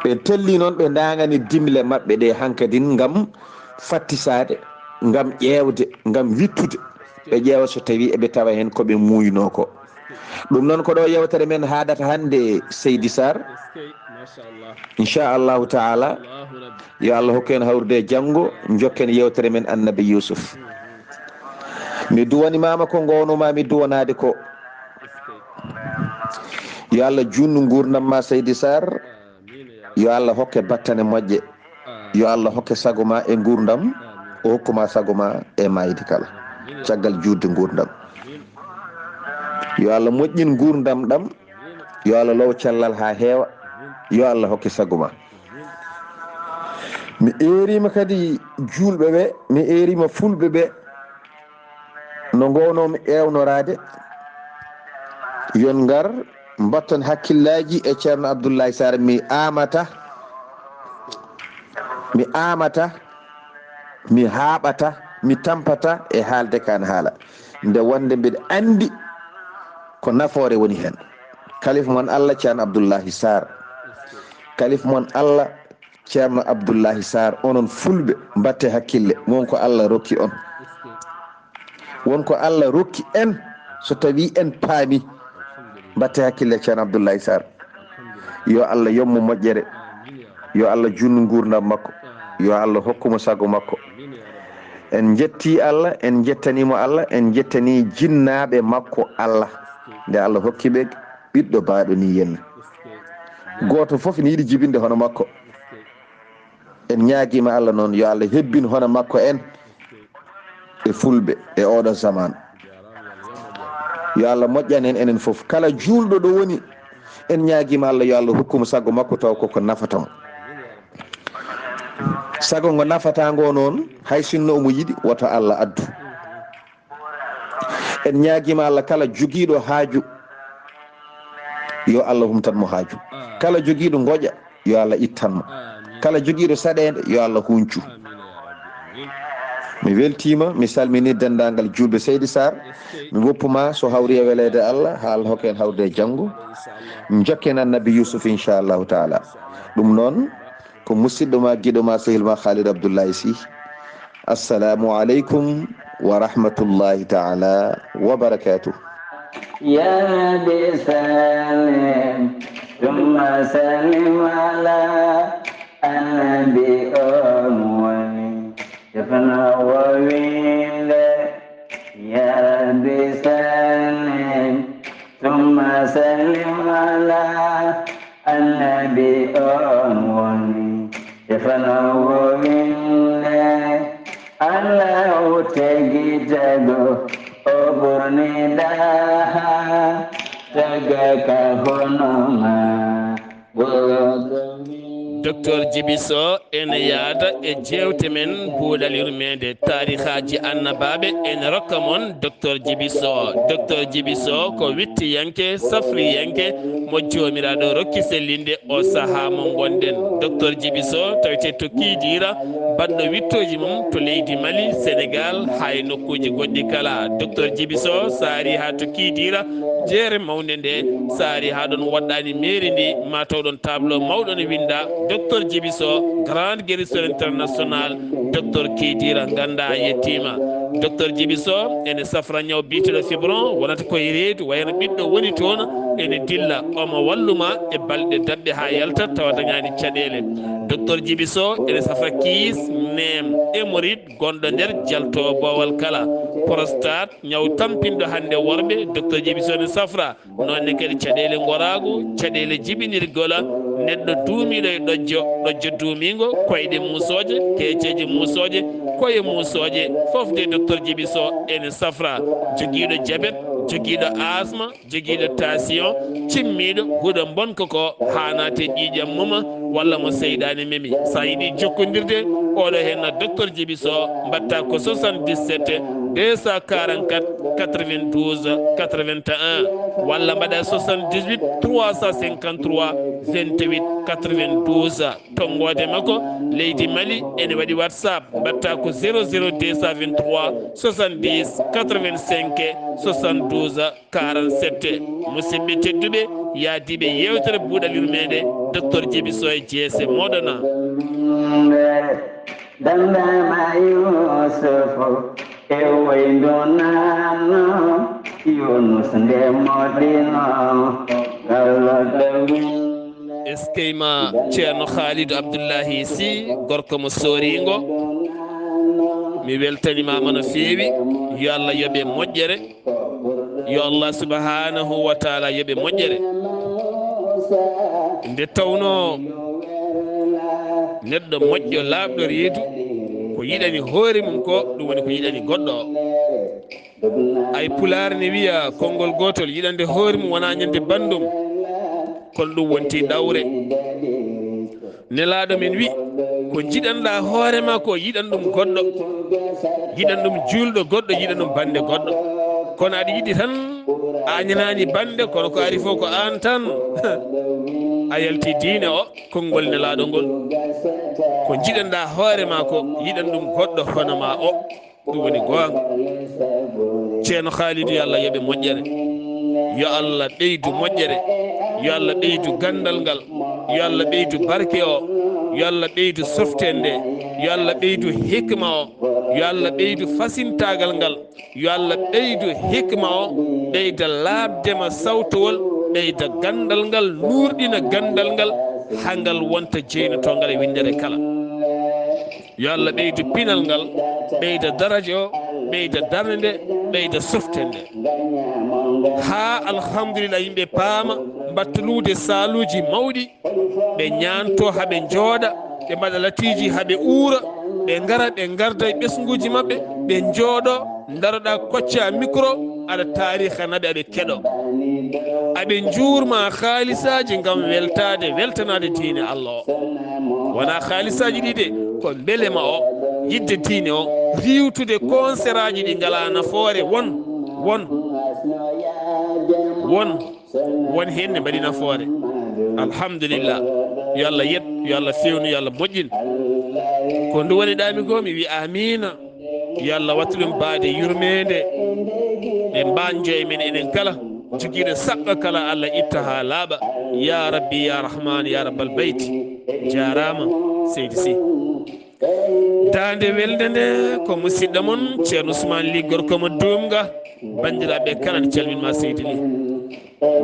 ɓe telli noon ɓe dagani dimle mabɓe ɗe hankadin ngam fattisade ngam ƴewde ngam wittude ɓe ƴeewa so tawi eɓe tawa hen koɓe muyno ko ɗum noon ko ɗo yewtere men haadata hande Seydi Saar inchallahu taala yo Allah hokku en hawrude janggo jokken yewtere men annabi Yusuf mi duwanimama ko gownuma mi duwanade ko yo Allah junnu gurdam ma Seydi Saar yo Allah hokke battane moƴƴe yo Allah hokke sago ma e gurdam o hokkuma sago ma e maydi kala caggal judde gurdam yo Allah moƴƴin gurdam ɗam yo Allah low cellal ha heewa yo Allah hokke sago ma mi erima kadi julɓe ɓe mi erima fulɓe ɓe no gownomi ewnorade yon gar mbatton hakkillaji e ceerno Abdullahi Saar mi amata mi amata mi haɓata mi tampata e haalde kan haala nde wonde mbiɗa andi ko nafoore woni hen. Kalifa mon Allah ceerno Abdullahi Saar, kalifa mon Allah ceerno Abdullahi Saar, onon fulɓe mbatte hakkille, wonko Allah rokki on, wonko Allah rokki en, so tawi en paami mbatte hakkille ceerno Abdullahi Saar. Yo Allah yommo moƴƴere, yo Allah junnu gurdam makko, yo Allah hokkumo sago makko. En jetti Allah, en jettanimo Allah, en jettani jinnaɓe makko Allah nde Allah hokkiɓe ɓiɗɗo baaɗo ni henna. Goto foof ne yiiɗi jibinde hono makko. En ñaaguima Allah noon yo Allah hebbin hono makko en e fulɓe e oɗo zaman. Yo Allah moƴƴan en enen foof, kala julɗo ɗo woni en ñaaguima Allah yo Allah hokkumo sago makko taw koko nafatamo. Sago ngo nafatago noon hay sinno omo yiɗi woto Allah addu. En ñaaguima Allah kala joguiɗo haaju yo Allah humtanmo haaju, kala joguiɗo goƴa yo Allah ittanmo, kala joguiɗo saɗede yo Allah huncu. Mi weltima, mi salmini dendagal julɓe Seydi Saar, mi woppuma so hawri e welede Allah ha Allah hokken hawde e janggo mi jokken annabi Yusuf inchallahu taala. ɗum noon ko musidɗo ma guiɗo ma sehil ma Khalid Abdullahi Sy. Assalamu aleykum wa rahmatullahi taala wa barakatuh. يا بسلم ثم سلم على النبي أموالي يفنى وويل. يا بسلم ثم سلم على النبي أموالي يفنى وويل. الله تجدو oburni daha taga ka honoma. Docteur Djiby Sow ene yaada e jewte men buuɗal yurmeende tarihaji annabaaɓe ene rokka mon docteur Djiby Sow. Docteur Djiby Sow ko wittiyanke safriyanke mo joomiraɗo rokki sellinde o saaha mo gonɗen. Docteur Djiby Sow tawite to kiidira baɗɗo wittoji mum to leydi Mali, Sénégal hay nokkuji goɗɗi kala. Docteur Djiby Sow saari ha to kiidira jeere mawde nde saari ha ɗon woɗɗani mairie ndi ma taw ɗon tableau mawɗo ne winda docteur Djiby Sow grande guérisseur international docteur Kidira ganda yettima. Docteur Djiby Sow ene safra ñaw biteɗo fibron wonata koye reedu wayno ɓiɗɗo woni toon ene dilla omo walluma e balɗe daɓɓe ha yalta tawa dañani caɗele. Docteur Djiby Sow ene safra kiis nem hémorroïde gonɗo nder jalto bowal kala prostate ñaw tampinɗo hande worɓe docteur Djiby Sow ene safra nonne kadi caɗele gorago caɗele jibinirgola neɗɗo duumiɗo e ɗojjo duumigo koyɗe musoje keeceji musoje koye musoje fof de docteur Djiby Sow ene safra joguiɗo diabète joguiɗo asma joguiɗo tension cimmiɗo huuɗo bonko ko hanate ƴiƴam muma walla mo seyɗani memi. Sa yiiɗi jokkodirde oɗo henna docteur Djiby Sow mbatta ko 77 244 92 81 walla mbaɗa 78 353 28 92. tonggode makko leydi Mali ene waɗi WhatsApp mbatta ko 00223 70 85 72 47. musidɓe tedduɓe yaadiɓe yewtere buuɗal yurmede docteur Djiby Sow e jeese moɗona. Dandama Yusufu e waydo nano Yunus nde modino eskeyma ceerno Khalidou Abdullahi Sy gorko mo soringo mi weltanimama no feewi. Yo Allah yoɓe moƴƴere, yo Allah subhanahu wa taala yoɓe moƴƴere. Nde tawno neɗɗo moƴƴo laaɓɗo reedu ko yiɗani hoore mum ko ɗum woni ko yiɗani goɗɗo o. Ay pulaar ne wiya konngol gotol yiɗande hoore mum wona ñande bandum kono ɗum wonti ɗawre. Nelaɗo men wi ko jiɗanɗa hoorema ko yiɗan ɗum goɗɗo, yiɗan ɗum julɗo goɗɗo, yiɗan ɗum bande goɗɗo. Kono aɗa yiɗi tan a ñanani bande kono ko ari fof ko an tan a yalti diine o konngol nelaɗo ngol ko jiɗanɗa hoore ma ko yiɗan ɗum goɗɗo hono ma o ɗum woni goonga. ceerno Khalidou yo Allah yoɓe moƴƴere, yo Allah ɓeydu moƴƴere, yo Allah ɓeydu gandal ngal, yo Allah ɓeydu barke o, yo Allah ɓeydu softende, yo Allah ɓeydu hikma o, yo Allah ɓeydu fasintagal ngal, yo Allah ɓeydu hikma o, ɓeyda laabdema sawtowol, ɓeyda gandal ngal, nurɗina gandal ngal ha ngal wonta jeynotongal e windere kala. yo Allah ɓeydu pinal ngal, ɓeyda daraja o, ɓeyda darnde, ɓeyda softende ha alhamdulillah yimɓe paama mbattalude saaluji mawɗi, ɓe ñanto haɓe jooɗa, ɓe mbaɗa latiji haɓe uura, ɓe gara ɓe garda e ɓesguji maɓɓe, ɓe jooɗo daroɗa kocca micro aɗa tariha naɓe aɓe keɗo, aɓe jurma haalisaji gam weltanade diine Allah o. wona haalisaji ɗi de ko belema o, yidde diine o, riwtude concert aji ɗi ngala nafoore won hen ne mbaɗi nafoore. alhamdulillah, yo Allah yet, yo Allah fewnu, yo Allah moƴƴin. ko ndu woni ɗami ko mi wi amina. yo Allah wattu ɗum baade yurmeende, ɓe mbanjo e men enen kala, joguiɗo saɓɓa kala Allah itta ha laaɓa. ya rabbi ya rahman ya rabbal beyti. jarama seydi Sy. dande welde nde ko musidɗo mon ceerno Ousmane Ly gorko mo dumga. bandiraɓe kala nde calminma seydi Ly.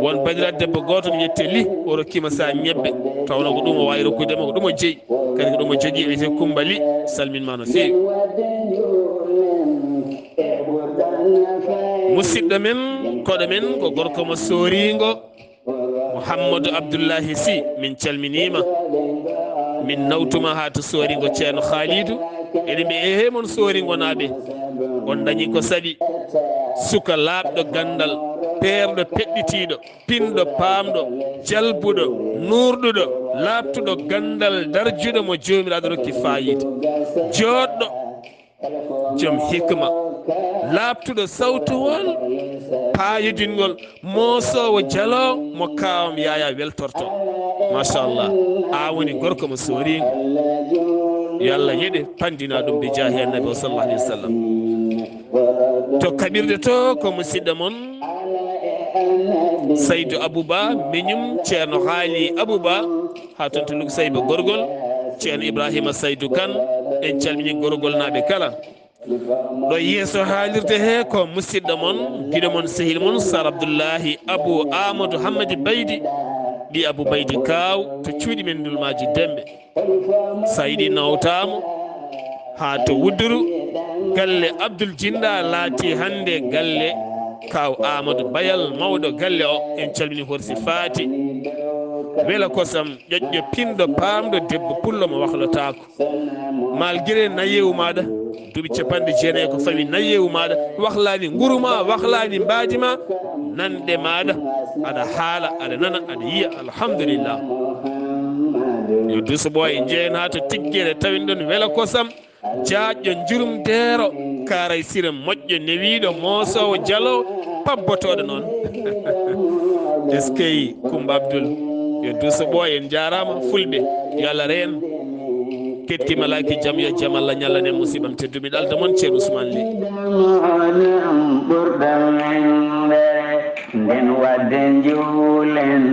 won bandiraɗo debbo goto no yette Ly o rokkima sa ñebbe, tawno ko ɗum o wawi rokkudema, ko ɗum o jeeyi, kadi ko ɗum o jogui wiyete Coumba Ly. salminma no fewi. musidɗo men koɗo men ko gorko mo sorigo Mouhamadou Abdullahi Sy. min calminima, min nawtuma ha to sorigo ceerno Khalidou. eɗen ɓe ehemon sorigo naɓe, on dañi ko saaɗi suka laaɓɗo gandal, peerɗo peɗɗitiɗo, pinɗo paamɗo, jalbuɗo, nurɗuɗo, laaɓtuɗo gandal, darjuɗo mo jomiraɗo rokki fayide, joɗɗo, joom hikma, laaɓtuɗo sawtowol, paayidingol, moosowo jalo mo kawam yaya weltorto. machallah, a woni gorko mo sorigo. yo Allah yeɗe pandina ɗum bi jahi annabi sallallahu alayhi wa sallam. to kaɓirde to ko musidɗo mon Saydou Abouba, miñum ceerno haali Abouba ha toon to Louga Sayba gorgol, ceerno Ibrahima Saydou Kane, en calmini gorgol naɓe kala. ɗo yeeso haalirde he ko musidɗo mon giɗo mon sehil mon Sar Abdoullahi Abou Amadou Hammadi Baydi, ɗi Abou Baydi kaw to cuuɗi men dulmaji demɓe. sa yiɗi nawtamo ha to Wudduru, galle Abdoul Djinda laati hande galle kaw Amadou Bayal, mawɗo galle o. en calmini horsi faati, wela kosam ƴoƴƴo pinɗo paamɗo, debbo pullo mo wahlotako, malgré nayewu maɗa duuɓi 90 ko fawi nayewu maɗa, wahlani nguruma, wahlani mbadima, nande maɗa aɗa haala, aɗa nana, aɗa yiya. alhamdulillah, yo duso ɓoye jeeyen ha to tiggere tawin ɗon wela kosam, jaƴƴo jurumdero, karay sira moƴƴo newiɗo, moosowo jalo, pabbotoɗo noon. est ce que Coumba Abdoul, yo duso ɓoye en jarama fulɓe, yo Allah reen kettimalaki jaam, yo jaam Allah ñallane musibam tedduɓe ɗalda moon ceerno Ousmane Ly. nden wadde juulen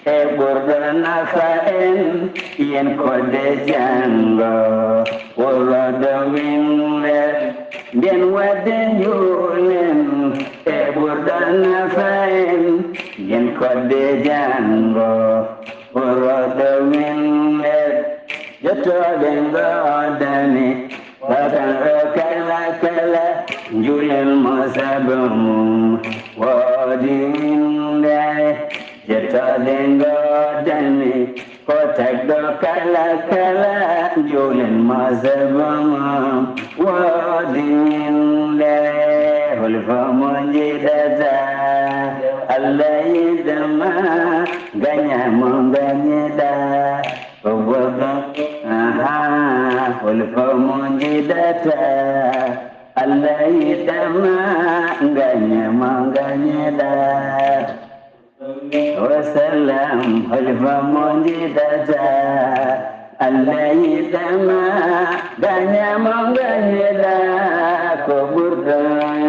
e ɓurɗo nafa en yen kodde jango wolodo winde. nden wadde juulen e ɓurɗo nafa en yen kodde jango wolodo winde. jottoɓe godani wakanɗo kala kala juulen mo sabumum woodi winde. jettoɗe godani ko tagɗo kala kala juulen mo sabumum woodi winde. holfo mo jiɗata Allah yidama gañamo gañiɗa holfo mo jiɗata Allah yidama gañamo gañiɗa. وسلم حلف منجدتا الله يدما غنيا من غنيدا كبردا